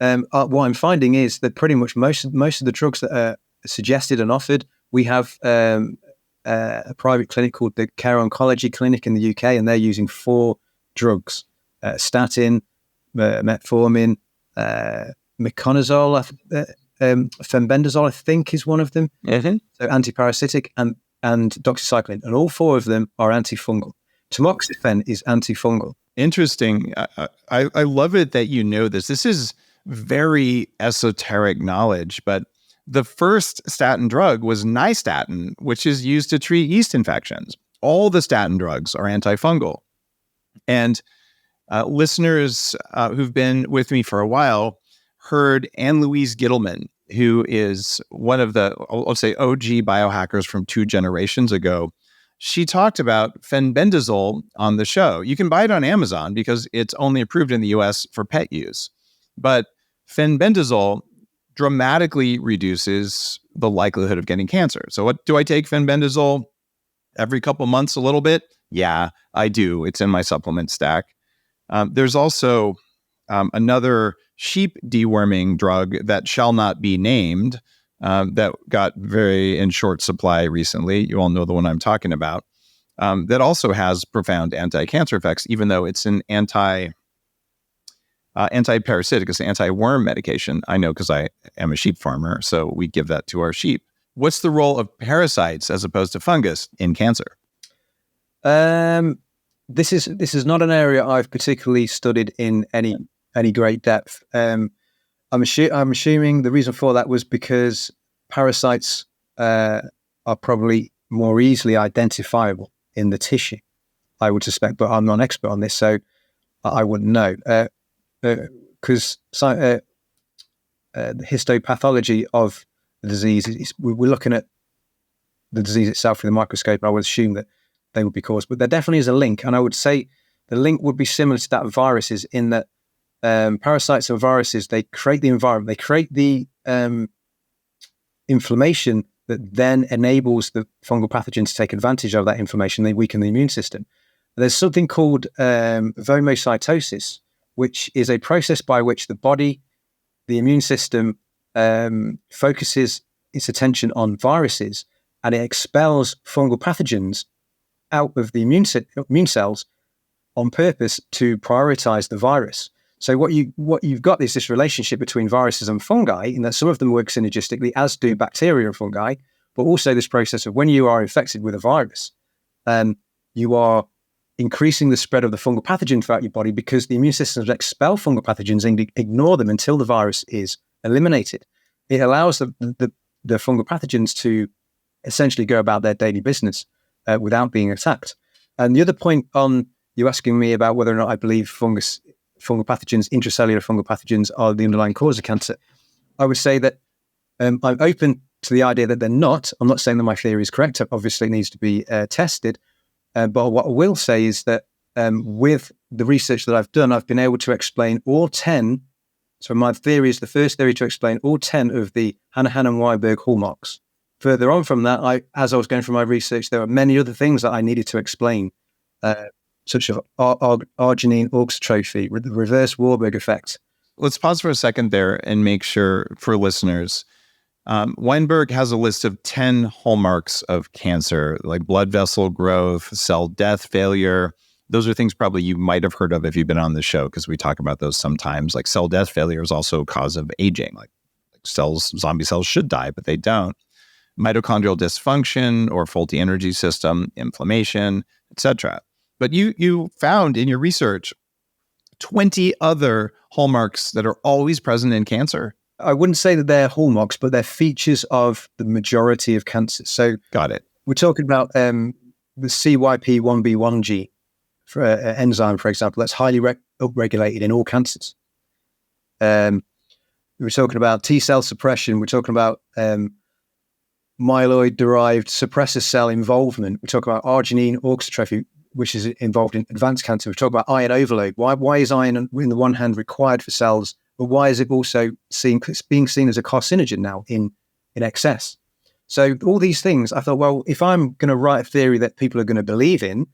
what I'm finding is that pretty much most of the drugs that are suggested and offered, we have a private clinic called the Care Oncology Clinic in the UK, and they're using 4 drugs: statin, metformin, miconazole, fenbendazole, I think is one of them. Mm-hmm. So antiparasitic and doxycycline, and all 4 of them are antifungal. Tamoxifen is antifungal. Interesting. I love it that you know this. This is very esoteric knowledge, but the first statin drug was nystatin, which is used to treat yeast infections. All the statin drugs are antifungal. And listeners who've been with me for a while heard Anne-Louise Gittleman, who is one of the, I'll say, OG biohackers from 2 generations ago. She talked about fenbendazole on the show. You can buy it on Amazon because it's only approved in the US for pet use. But fenbendazole dramatically reduces the likelihood of getting cancer. So what do I take fenbendazole? Every couple months, a little bit? Yeah, I do. It's in my supplement stack. There's also another sheep deworming drug that shall not be named that got very in short supply recently. You all know the one I'm talking about. That also has profound anti-cancer effects, even though it's an anti-parasitic, it's an anti-worm medication. I know because I am a sheep farmer, so we give that to our sheep. What's the role of parasites as opposed to fungus in cancer? This is not an area I've particularly studied in any great depth. I'm assuming the reason for that was because parasites are probably more easily identifiable in the tissue, I would suspect, but I'm not an expert on this, so I wouldn't know. Because the histopathology of the disease, we're looking at the disease itself with a microscope. I would assume that they would be caused, but there definitely is a link, and I would say the link would be similar to that of viruses in that parasites and viruses, they create the environment, they create the inflammation that then enables the fungal pathogen to take advantage of that inflammation. They weaken the immune system. There's something called vomocytosis, which is a process by which the immune system focuses its attention on viruses, and it expels fungal pathogens out of the immune cells on purpose to prioritize the virus. So what you've got is this relationship between viruses and fungi, in that some of them work synergistically, as do bacteria and fungi, but also this process of when you are infected with a virus, you are increasing the spread of the fungal pathogen throughout your body because the immune systems expel fungal pathogens and ignore them until the virus is eliminated. It allows the fungal pathogens to essentially go about their daily business without being attacked. And the other point on you asking me about whether or not I believe fungal pathogens, intracellular fungal pathogens, are the underlying cause of cancer, I would say that I'm open to the idea that they're not. I'm not saying that my theory is correct. Obviously, it needs to be tested. But what I will say is that with the research that I've done, I've been able to explain all 10. So my theory is the first theory to explain all 10 of the Hanahan and Warburg hallmarks. Further on from that, as I was going through my research, there were many other things that I needed to explain, such as arginine auxotrophy, the reverse Warburg effect. Let's pause for a second there and make sure for listeners. Weinberg has a list of 10 hallmarks of cancer, like blood vessel growth, cell death, failure. Those are things probably you might have heard of if you've been on the show, because we talk about those sometimes. Like cell death failure is also a cause of aging. Like zombie cells should die, but they don't. Mitochondrial dysfunction or faulty energy system, inflammation, etc. But you found in your research 20 other hallmarks that are always present in cancer? I wouldn't say that they're hallmarks, but they're features of the majority of cancers. So Got it. we're talking about the CYP1B1G for enzyme, for example, that's highly upregulated in all cancers. We're talking about T cell suppression. We're talking about myeloid-derived suppressor cell involvement. We're talking about arginine orthotrophy, which is involved in advanced cancer. We're talking about iron overload. Why is iron, on the one hand, required for cells, but why is it also being seen as a carcinogen now in excess? So all these things, I thought, well, if I'm going to write a theory that people are going to believe in,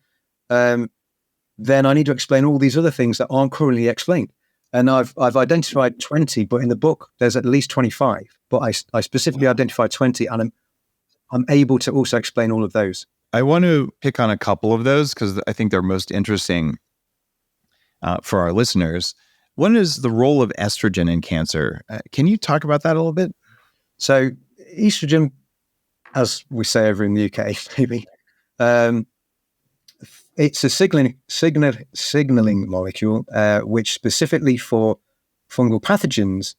then I need to explain all these other things that aren't currently explained. And I've identified 20, but in the book there's at least 25. But I specifically identified 20, and I'm able to also explain all of those. I want to pick on a couple of those because I think they're most interesting for our listeners. One is the role of estrogen in cancer. Can you talk about that a little bit? So estrogen, as we say over in the UK, maybe, it's a signaling molecule, which specifically for fungal pathogens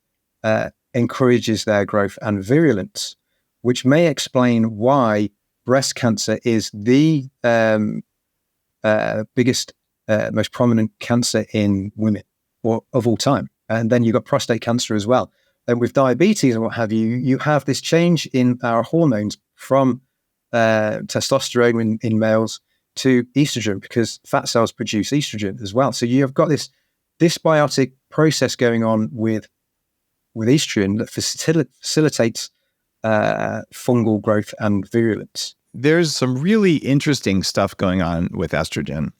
encourages their growth and virulence, which may explain why breast cancer is the biggest, most prominent cancer in women of all time. And then you've got prostate cancer as well. And with diabetes and what have you, you have this change in our hormones from testosterone in males to estrogen, because fat cells produce estrogen as well. So you've got this dysbiotic process going on with estrogen that facilitates fungal growth and virulence. There's some really interesting stuff going on with estrogen.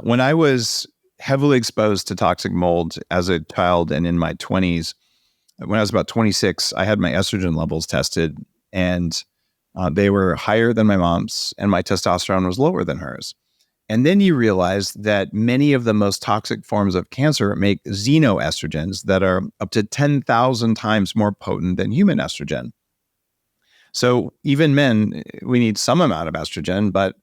When I was heavily exposed to toxic mold as a child and in my 20s, when I was about 26, I had my estrogen levels tested, and they were higher than my mom's, and my testosterone was lower than hers. And then you realize that many of the most toxic forms of cancer make xenoestrogens that are up to 10,000 times more potent than human estrogen. So even men, we need some amount of estrogen, but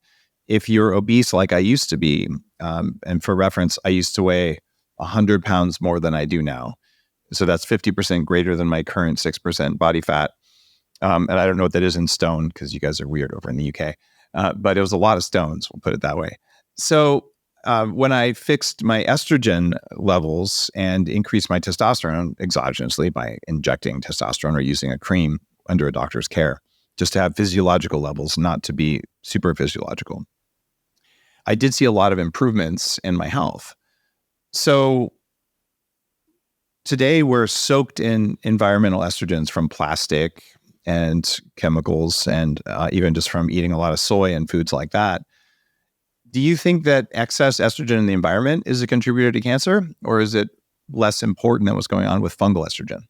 if you're obese like I used to be, and for reference, I used to weigh 100 pounds more than I do now. So that's 50% greater than my current 6% body fat. And I don't know what that is in stone, because you guys are weird over in the UK. But it was a lot of stones, we'll put it that way. So when I fixed my estrogen levels and increased my testosterone exogenously by injecting testosterone or using a cream under a doctor's care, just to have physiological levels, not to be super physiological, I did see a lot of improvements in my health. So today we're soaked in environmental estrogens from plastic and chemicals, and even just from eating a lot of soy and foods like that. Do you think that excess estrogen in the environment is a contributor to cancer, or is it less important than what's going on with fungal estrogen?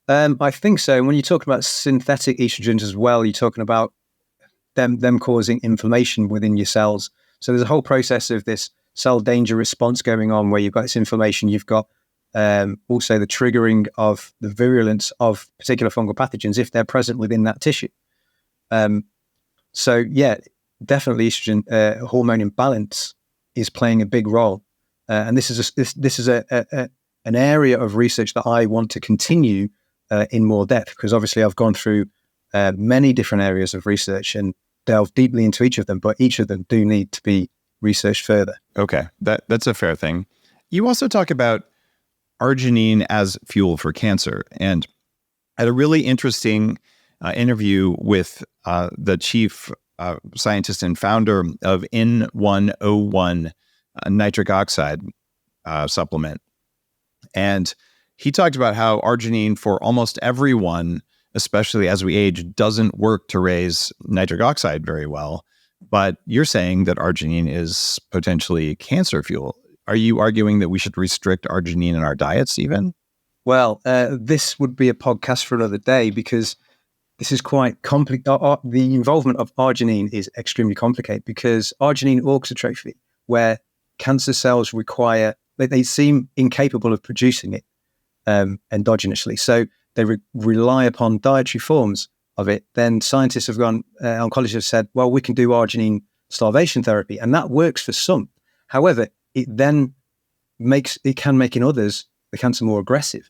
I think so. And when you talk about synthetic estrogens as well, you're talking about them causing inflammation within your cells. So there's a whole process of this cell danger response going on where you've got this inflammation, you've got also the triggering of the virulence of particular fungal pathogens if they're present within that tissue. So yeah, definitely estrogen hormone imbalance is playing a big role, and this is an area of research that I want to continue in more depth, because obviously I've gone through many different areas of research and delved deeply into each of them, but each of them do need to be researched further. Okay, that's a fair thing. You also talk about arginine as fuel for cancer, and I had a really interesting interview with the chief scientist and founder of N101 nitric oxide supplement. And he talked about how arginine for almost everyone, especially as we age, doesn't work to raise nitric oxide very well. But you're saying that arginine is potentially cancer fuel. Are you arguing that we should restrict arginine in our diets even? Well, this would be a podcast for another day, because this is quite complicated. The involvement of arginine is extremely complicated, because arginine orthotrophy, where cancer cells they seem incapable of producing it endogenously. So they rely upon dietary forms of it. Then scientists have oncologists have said, well, we can do arginine starvation therapy, and that works for some. However, it then can make in others the cancer more aggressive.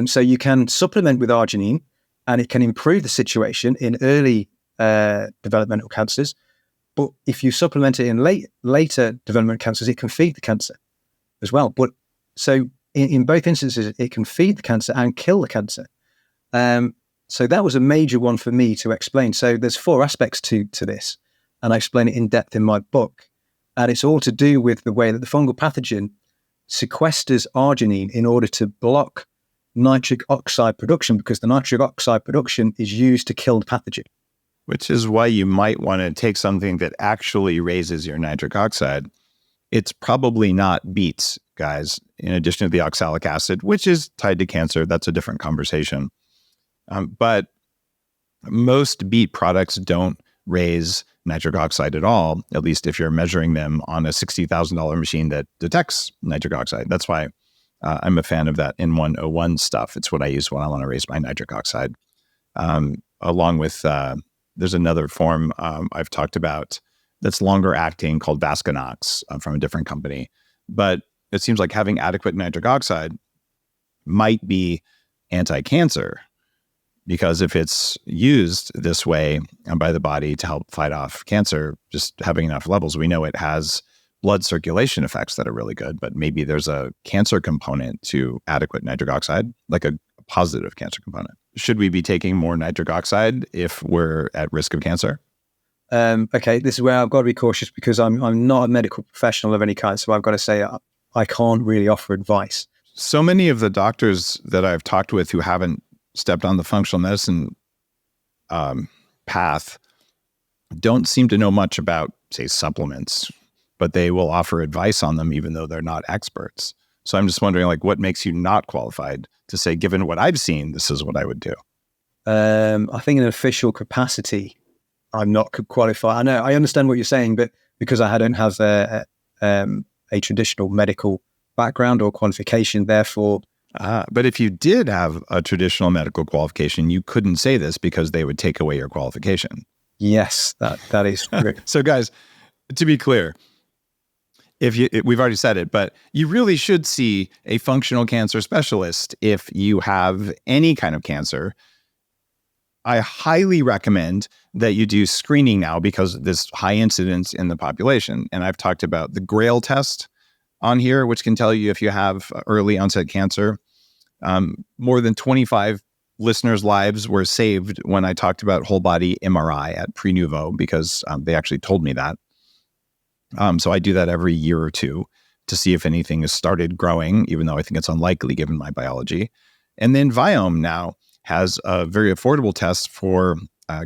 So you can supplement with arginine, and it can improve the situation in early developmental cancers. But if you supplement it in later developmental cancers, it can feed the cancer as well. But so in both instances, it can feed the cancer and kill the cancer. So that was a major one for me to explain. So there's 4 aspects to this, and I explain it in depth in my book. And it's all to do with the way that the fungal pathogen sequesters arginine in order to block nitric oxide production, because the nitric oxide production is used to kill the pathogen. Which is why you might want to take something that actually raises your nitric oxide. It's probably not beets, guys, in addition to the oxalic acid, which is tied to cancer. That's a different conversation. But most beet products don't raise nitric oxide at all, at least if you're measuring them on a $60,000 machine that detects nitric oxide. That's why I'm a fan of that N101 stuff. It's what I use when I want to raise my nitric oxide. Along with, there's another form I've talked about that's longer acting called Vasconox from a different company. But it seems like having adequate nitric oxide might be anti-cancer, because if it's used this way by the body to help fight off cancer, just having enough levels, we know it has blood circulation effects that are really good, but maybe there's a cancer component to adequate nitric oxide, like a positive cancer component. Should we be taking more nitric oxide if we're at risk of cancer? Okay, this is where I've got to be cautious, because I'm not a medical professional of any kind, so I've got to say I can't really offer advice. So many of the doctors that I've talked with who haven't stepped on the functional medicine path don't seem to know much about, say, supplements, but they will offer advice on them even though they're not experts. So I'm just wondering, like, what makes you not qualified to say, given what I've seen, this is what I would do? I think in an official capacity, I'm not qualified. I know, I understand what you're saying, but because I don't have a traditional medical background or qualification, therefore... But if you did have a traditional medical qualification, you couldn't say this because they would take away your qualification. Yes, that is true. So guys, to be clear, we've already said it, but you really should see a functional cancer specialist if you have any kind of cancer. I highly recommend that you do screening now because there's high incidence in the population. And I've talked about the GRAIL test on here, which can tell you if you have early onset cancer. More than 25 listeners' lives were saved when I talked about whole body MRI at Prenuvo, because they actually told me that. So I do that every year or two to see if anything has started growing, even though I think it's unlikely given my biology. And then Viome now has a very affordable test for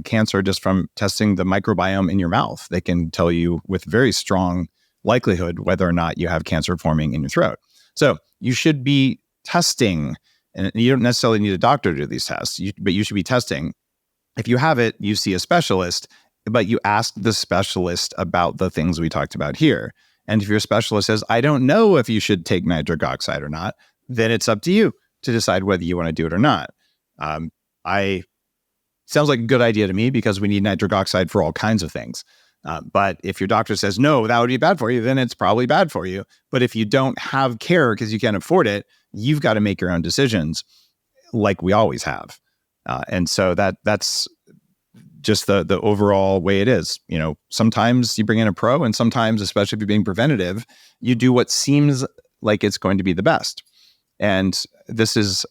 cancer just from testing the microbiome in your mouth. They can tell you with very strong likelihood whether or not you have cancer forming in your throat. So you should be testing, and you don't necessarily need a doctor to do these tests, but you should be testing. If you have it, you see a specialist, but you ask the specialist about the things we talked about here. And if your specialist says, I don't know if you should take nitric oxide or not, then it's up to you to decide whether you want to do it or not. Sounds like a good idea to me because we need nitric oxide for all kinds of things. But if your doctor says, no, that would be bad for you, then it's probably bad for you. But if you don't have care because you can't afford it, you've got to make your own decisions like we always have. And so that's just the overall way it is. You know, sometimes you bring in a pro, and sometimes, especially if you're being preventative, you do what seems like it's going to be the best. And this is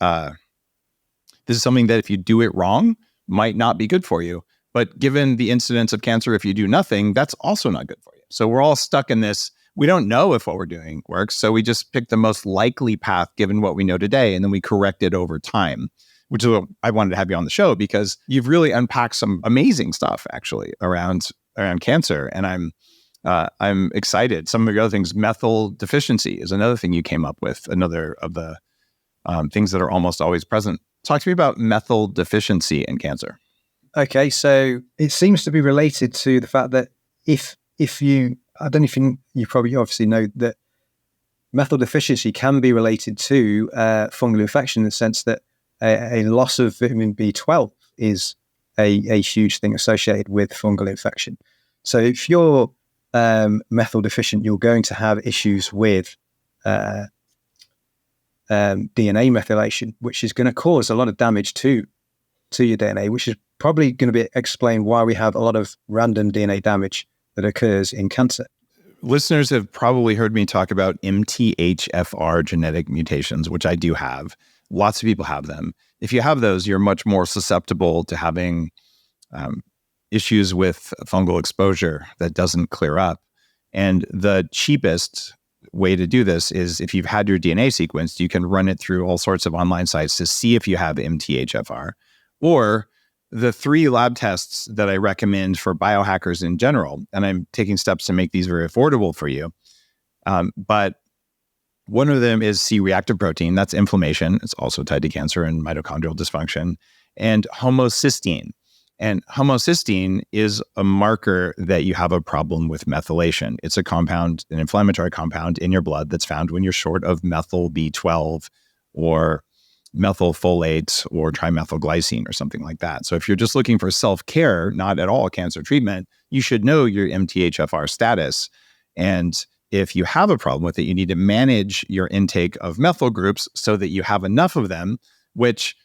something that if you do it wrong, might not be good for you. But given the incidence of cancer, if you do nothing, that's also not good for you. So we're all stuck in this. We don't know if what we're doing works. So we just pick the most likely path given what we know today, and then we correct it over time, which is what I wanted to have you on the show, because you've really unpacked some amazing stuff actually around cancer. And I'm excited. Some of your other things, methyl deficiency is another thing you came up with, another of the things that are almost always present. Talk to me about methyl deficiency in cancer. Okay, so it seems to be related to the fact that if you, I don't know if you probably obviously know that methyl deficiency can be related to fungal infection, in the sense that a loss of vitamin B12 is a huge thing associated with fungal infection. So if you're methyl deficient, you're going to have issues with DNA methylation, which is going to cause a lot of damage to your DNA, which is probably going to explain why we have a lot of random DNA damage that occurs in cancer. Listeners have probably heard me talk about MTHFR genetic mutations, which I do have. Lots of people have them. If you have those, you're much more susceptible to having issues with fungal exposure that doesn't clear up. And the cheapest way to do this is if you've had your DNA sequenced, you can run it through all sorts of online sites to see if you have MTHFR. Or the 3 lab tests that I recommend for biohackers in general, and I'm taking steps to make these very affordable for you. But one of them is C-reactive protein. That's inflammation. It's also tied to cancer and mitochondrial dysfunction. And homocysteine. And homocysteine is a marker that you have a problem with methylation. It's a compound, an inflammatory compound in your blood that's found when you're short of methyl B12 or methylfolate or trimethylglycine or something like that. So if you're just looking for self-care, not at all cancer treatment, you should know your MTHFR status. And if you have a problem with it, you need to manage your intake of methyl groups so that you have enough of them, which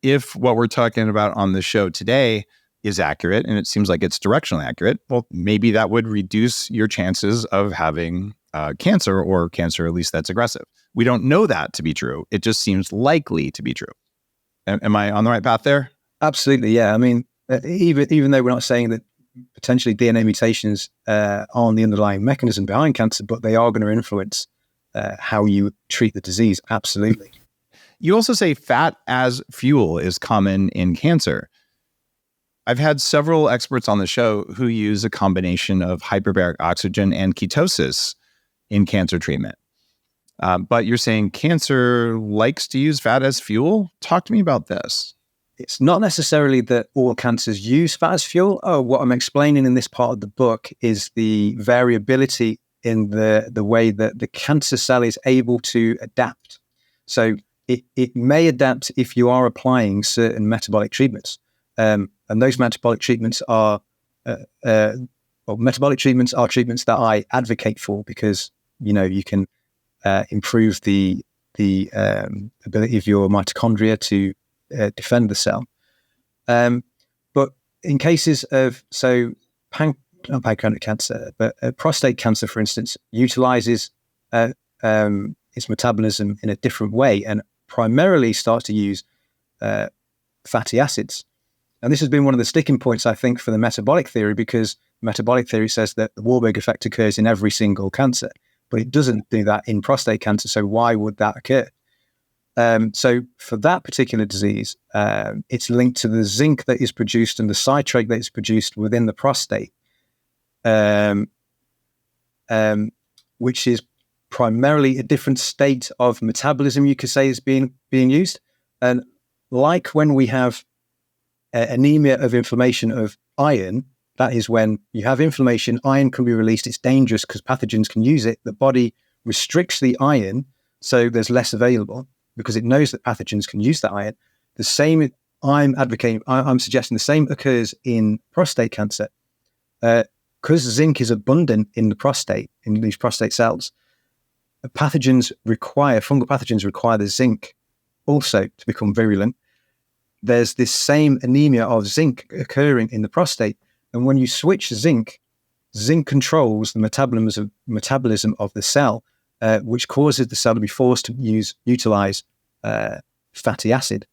if what we're talking about on the show today is accurate, and it seems like it's directionally accurate, well, maybe that would reduce your chances of having cancer, or cancer at least that's aggressive. We don't know that to be true. It just seems likely to be true. Am I on the right path there? Absolutely, yeah. I mean, even though we're not saying that potentially DNA mutations aren't the underlying mechanism behind cancer, but they are going to influence how you treat the disease. Absolutely. You also say fat as fuel is common in cancer. I've had several experts on the show who use a combination of hyperbaric oxygen and ketosis in cancer treatment. But you're saying cancer likes to use fat as fuel? Talk to me about this. It's not necessarily that all cancers use fat as fuel. What I'm explaining in this part of the book is the variability in the way that the cancer cell is able to adapt. So it may adapt if you are applying certain metabolic treatments. And those metabolic treatments are treatments that I advocate for because, you can improve the ability of your mitochondria to defend the cell. But in cases of, not pancreatic cancer, but prostate cancer, for instance, utilizes its metabolism in a different way and primarily starts to use fatty acids. And this has been one of the sticking points, I think, for the metabolic theory, because metabolic theory says that the Warburg effect occurs in every single cancer, but it doesn't do that in prostate cancer. So why would that occur? So for that particular disease, it's linked to the zinc that is produced and the citrate that is produced within the prostate, which is primarily a different state of metabolism, you could say, is being used. And like when we have anemia of inflammation of iron, that is when you have inflammation, iron can be released. It's dangerous because pathogens can use it. The body restricts the iron, so there's less available because it knows that pathogens can use that iron. The same I'm suggesting the same occurs in prostate cancer. Because zinc is abundant in the prostate, in these prostate cells, fungal pathogens require the zinc also to become virulent. There's this same anemia of zinc occurring in the prostate. And when you switch zinc controls the metabolism of the cell, which causes the cell to be forced to utilize fatty acid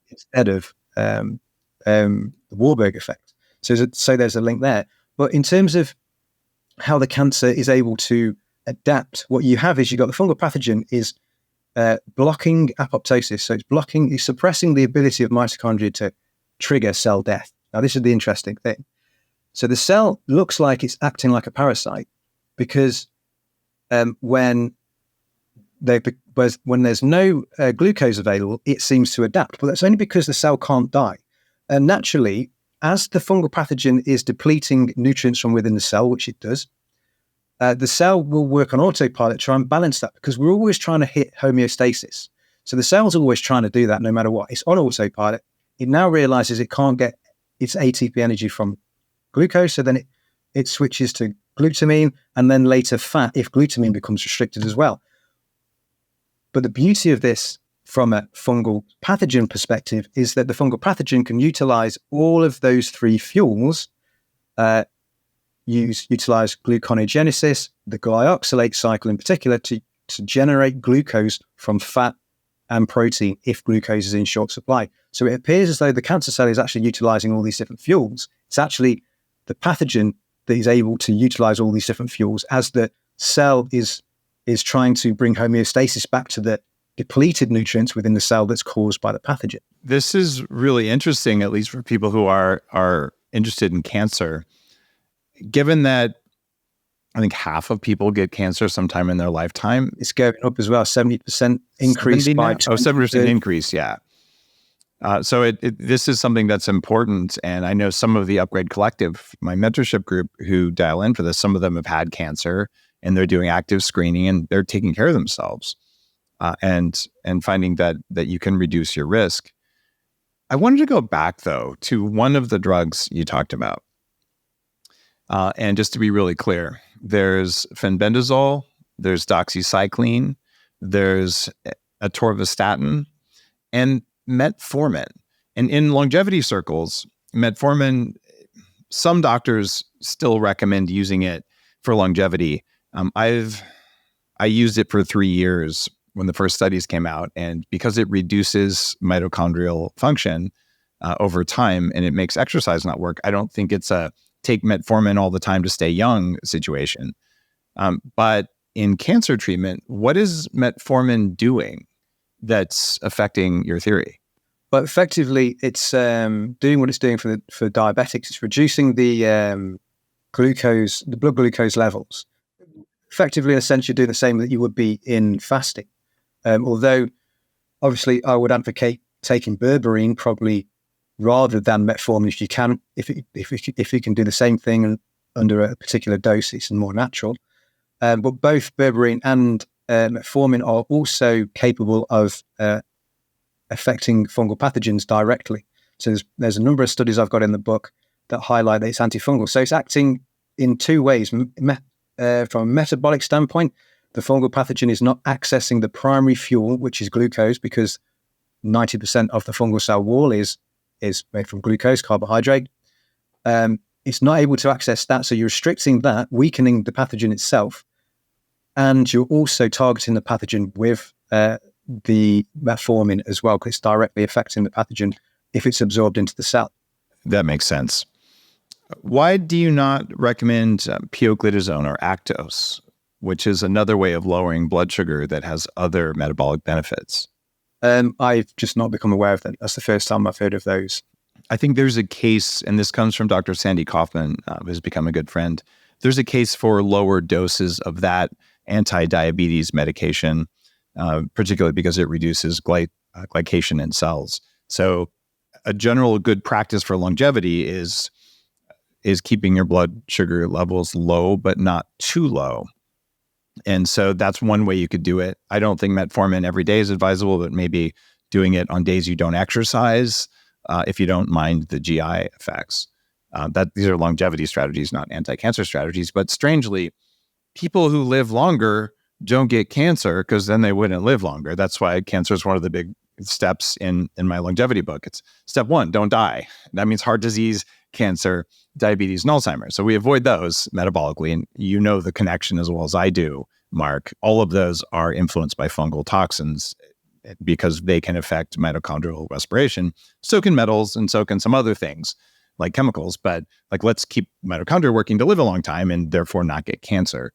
instead of the Warburg effect. So there's a link there. But in terms of how the cancer is able to adapt, what you have is you've got the fungal pathogen is blocking apoptosis. So it's suppressing the ability of mitochondria to trigger cell death. Now, this is the interesting thing. So the cell looks like it's acting like a parasite because when there's no glucose available, it seems to adapt. But that's only because the cell can't die. And naturally, as the fungal pathogen is depleting nutrients from within the cell, which it does, the cell will work on autopilot to try and balance that because we're always trying to hit homeostasis. So the cell's always trying to do that no matter what. It's on autopilot. It now realizes it can't get its ATP energy from glucose, so then it switches to glutamine and then later fat if glutamine becomes restricted as well. But the beauty of this from a fungal pathogen perspective is that the fungal pathogen can utilize all of those three fuels, utilize gluconeogenesis, the glyoxylate cycle in particular, to generate glucose from fat and protein if glucose is in short supply. So it appears as though the cancer cell is actually utilizing all these different fuels. It's actually the pathogen that is able to utilize all these different fuels as the cell is trying to bring homeostasis back to the depleted nutrients within the cell that's caused by the pathogen. This is really interesting, at least for people who are interested in cancer. Given that I think half of people get cancer sometime in their lifetime. It's going up as well, 70% increase by 70% increase, yeah. So this is something that's important. And I know some of the Upgrade Collective, my mentorship group who dial in for this, some of them have had cancer and they're doing active screening and they're taking care of themselves and finding that you can reduce your risk. I wanted to go back, though, to one of the drugs you talked about. And just to be really clear, there's fenbendazole, there's doxycycline, there's atorvastatin, and metformin. And in longevity circles, metformin, some doctors still recommend using it for longevity. I used it for 3 years when the first studies came out, and because it reduces mitochondrial function over time and it makes exercise not work, I don't think it's a take metformin all the time to stay young situation. But in cancer treatment, what is metformin doing that's affecting your theory? But effectively, it's doing what it's doing for diabetics. It's reducing the glucose, the blood glucose levels. Effectively, in a sense, you're doing the same that you would be in fasting. Although, obviously, I would advocate taking berberine probably rather than metformin if you can. If you can do the same thing under a particular dose, it's more natural. But both berberine and metformin are also capable of affecting fungal pathogens directly. So there's a number of studies I've got in the book that highlight that it's antifungal. So it's acting in two ways. From a metabolic standpoint, the fungal pathogen is not accessing the primary fuel, which is glucose, because 90% of the fungal cell wall is made from glucose, carbohydrate. It's not able to access that, so you're restricting that, weakening the pathogen itself, and you're also targeting the pathogen with the metformin as well, because it's directly affecting the pathogen if it's absorbed into the cell. That makes sense. Why do you not recommend pioglitazone or Actos, which is another way of lowering blood sugar that has other metabolic benefits? I've just not become aware of that. That's the first time I've heard of those. I think there's a case, and this comes from Dr. Sandy Kaufman, who's become a good friend. There's a case for lower doses of that anti-diabetes medication, particularly because it reduces glycation in cells. So a general good practice for longevity is keeping your blood sugar levels low, but not too low. And so that's one way you could do it. I don't think metformin every day is advisable, but maybe doing it on days you don't exercise, if you don't mind the GI effects. These are longevity strategies, not anti-cancer strategies. But strangely, people who live longer don't get cancer because then they wouldn't live longer. That's why cancer is one of the big steps in my longevity book. It's step 1, don't die. That means heart disease, cancer, diabetes, and Alzheimer's. So we avoid those metabolically. And you know the connection as well as I do, Mark. All of those are influenced by fungal toxins because they can affect mitochondrial respiration. So can metals and so can some other things like chemicals. But let's keep mitochondria working to live a long time and therefore not get cancer.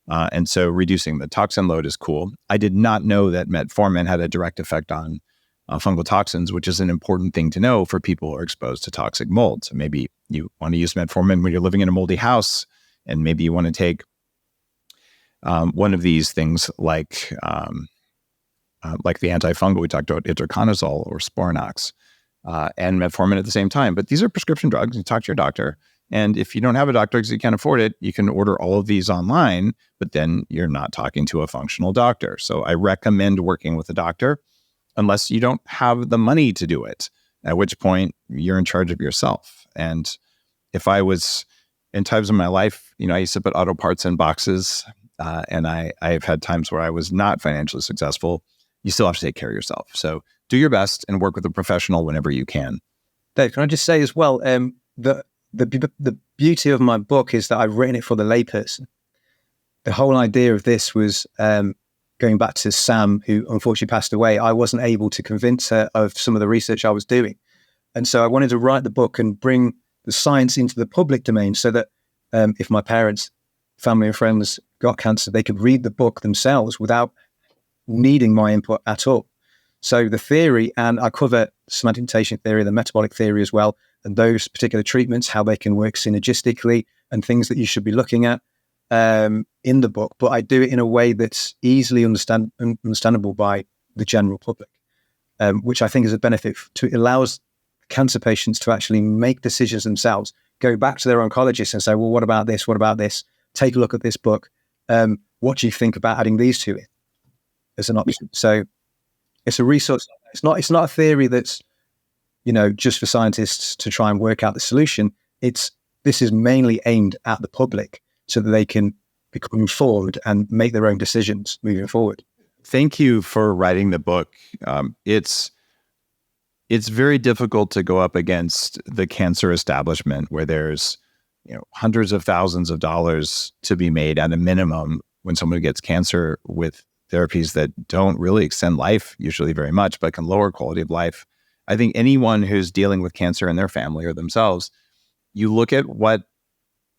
And so reducing the toxin load is cool. I did not know that metformin had a direct effect on fungal toxins, which is an important thing to know for people who are exposed to toxic mold. So maybe you want to use metformin when you're living in a moldy house, and maybe you want to take one of these things like the antifungal we talked about, itraconazole or Sporanox, and metformin at the same time. But these are prescription drugs. You talk to your doctor. And if you don't have a doctor because you can't afford it, you can order all of these online, but then you're not talking to a functional doctor. So I recommend working with a doctor unless you don't have the money to do it, at which point you're in charge of yourself. And if I was in times of my life, I used to put auto parts in boxes, and I've had times where I was not financially successful. you still have to take care of yourself. So do your best and work with a professional whenever you can. Dave, can I just say as well, the beauty of my book is that I've written it for the layperson. The whole idea of this was going back to Sam, who unfortunately passed away. I wasn't able to convince her of some of the research I was doing. And so I wanted to write the book and bring the science into the public domain so that if my parents, family and friends got cancer, they could read the book themselves without needing my input at all. So the theory, and I cover somatic mutation theory, the metabolic theory as well, and those particular treatments, how they can work synergistically and things that you should be looking at in the book. But I do it in a way that's easily understandable by the general public, which I think is a benefit to allows cancer patients to actually make decisions themselves, go back to their oncologist and say, well, what about this? What about this? Take a look at this book. What do you think about adding these to it as an option? So it's a resource. It's not a theory that's, just for scientists to try and work out the solution. This is mainly aimed at the public so that they can become informed and make their own decisions moving forward. Thank you for writing the book. It's very difficult to go up against the cancer establishment where there's hundreds of thousands of dollars to be made at a minimum when someone gets cancer with therapies that don't really extend life usually very much, but can lower quality of life. I think anyone who's dealing with cancer in their family or themselves, you look at what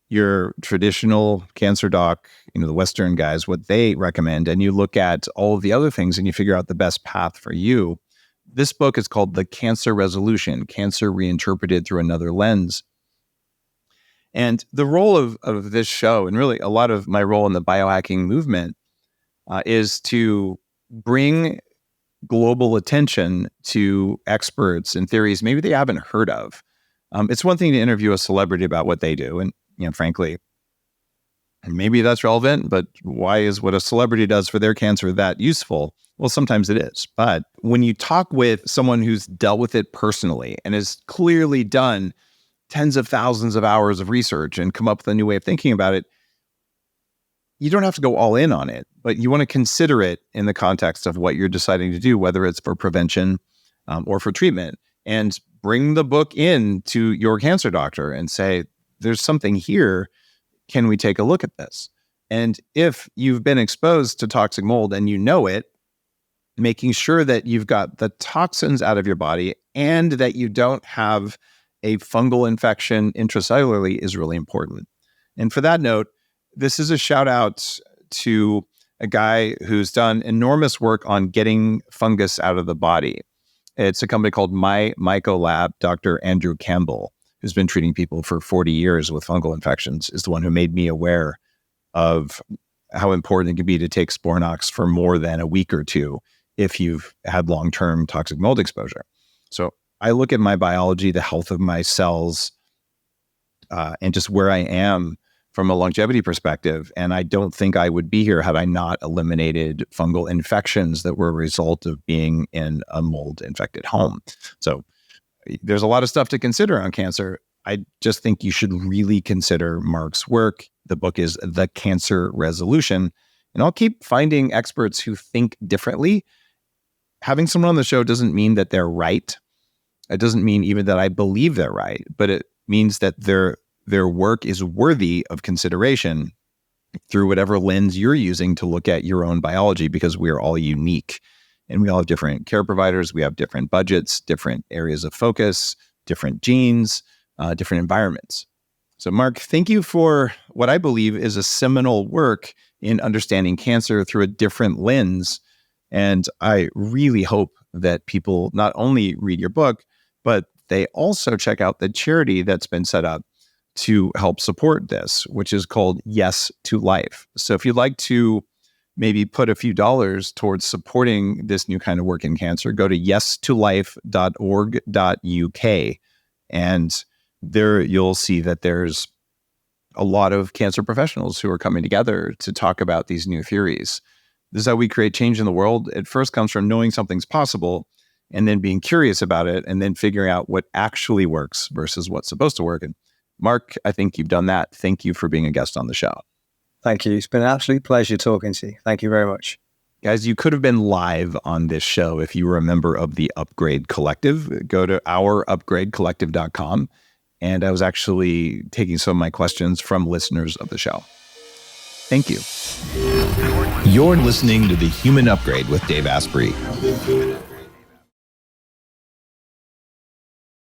your traditional cancer doc, the Western guys, what they recommend, and you look at all of the other things and you figure out the best path for you. This book is called The Cancer Resolution, Cancer Reinterpreted Through Another Lens. And the role of this show, and really a lot of my role in the biohacking movement, is to bring global attention to experts and theories maybe they haven't heard of. It's one thing to interview a celebrity about what they do, and frankly, maybe that's relevant, but why is what a celebrity does for their cancer that useful? Well, sometimes it is. But when you talk with someone who's dealt with it personally and has clearly done tens of thousands of hours of research and come up with a new way of thinking about it, you don't have to go all in on it, but you want to consider it in the context of what you're deciding to do, whether it's for prevention or for treatment, and bring the book in to your cancer doctor and say, there's something here. Can we take a look at this? And if you've been exposed to toxic mold and you know it, making sure that you've got the toxins out of your body and that you don't have a fungal infection intracellularly is really important. And for that note, this is a shout out to a guy who's done enormous work on getting fungus out of the body. It's a company called Myco Lab. Dr. Andrew Campbell, who's been treating people for 40 years with fungal infections, is the one who made me aware of how important it can be to take Sporanox for more than a week or two if you've had long-term toxic mold exposure. So I look at my biology, the health of my cells, and just where I am from a longevity perspective. And I don't think I would be here had I not eliminated fungal infections that were a result of being in a mold-infected home. So there's a lot of stuff to consider on cancer. I just think you should really consider Mark's work. The book is The Cancer Resolution. And I'll keep finding experts who think differently. Having someone on the show doesn't mean that they're right. It doesn't mean even that I believe they're right, but it means that their work is worthy of consideration through whatever lens you're using to look at your own biology, because we are all unique and we all have different care providers. We have different budgets, different areas of focus, different genes, different environments. So Mark, thank you for what I believe is a seminal work in understanding cancer through a different lens. And I really hope that people not only read your book, but they also check out the charity that's been set up to help support this, which is called Yes to Life. So if you'd like to maybe put a few dollars towards supporting this new kind of work in cancer, go to yestolife.org.uk. And there you'll see that there's a lot of cancer professionals who are coming together to talk about these new theories. This is how we create change in the world. It first comes from knowing something's possible and then being curious about it and then figuring out what actually works versus what's supposed to work. And Mark, I think you've done that. Thank you for being a guest on the show. Thank you. It's been an absolute pleasure talking to you. Thank you very much. Guys, you could have been live on this show if you were a member of the Upgrade Collective. Go to ourupgradecollective.com. And I was actually taking some of my questions from listeners of the show. Thank you. You're listening to The Human Upgrade with Dave Asprey.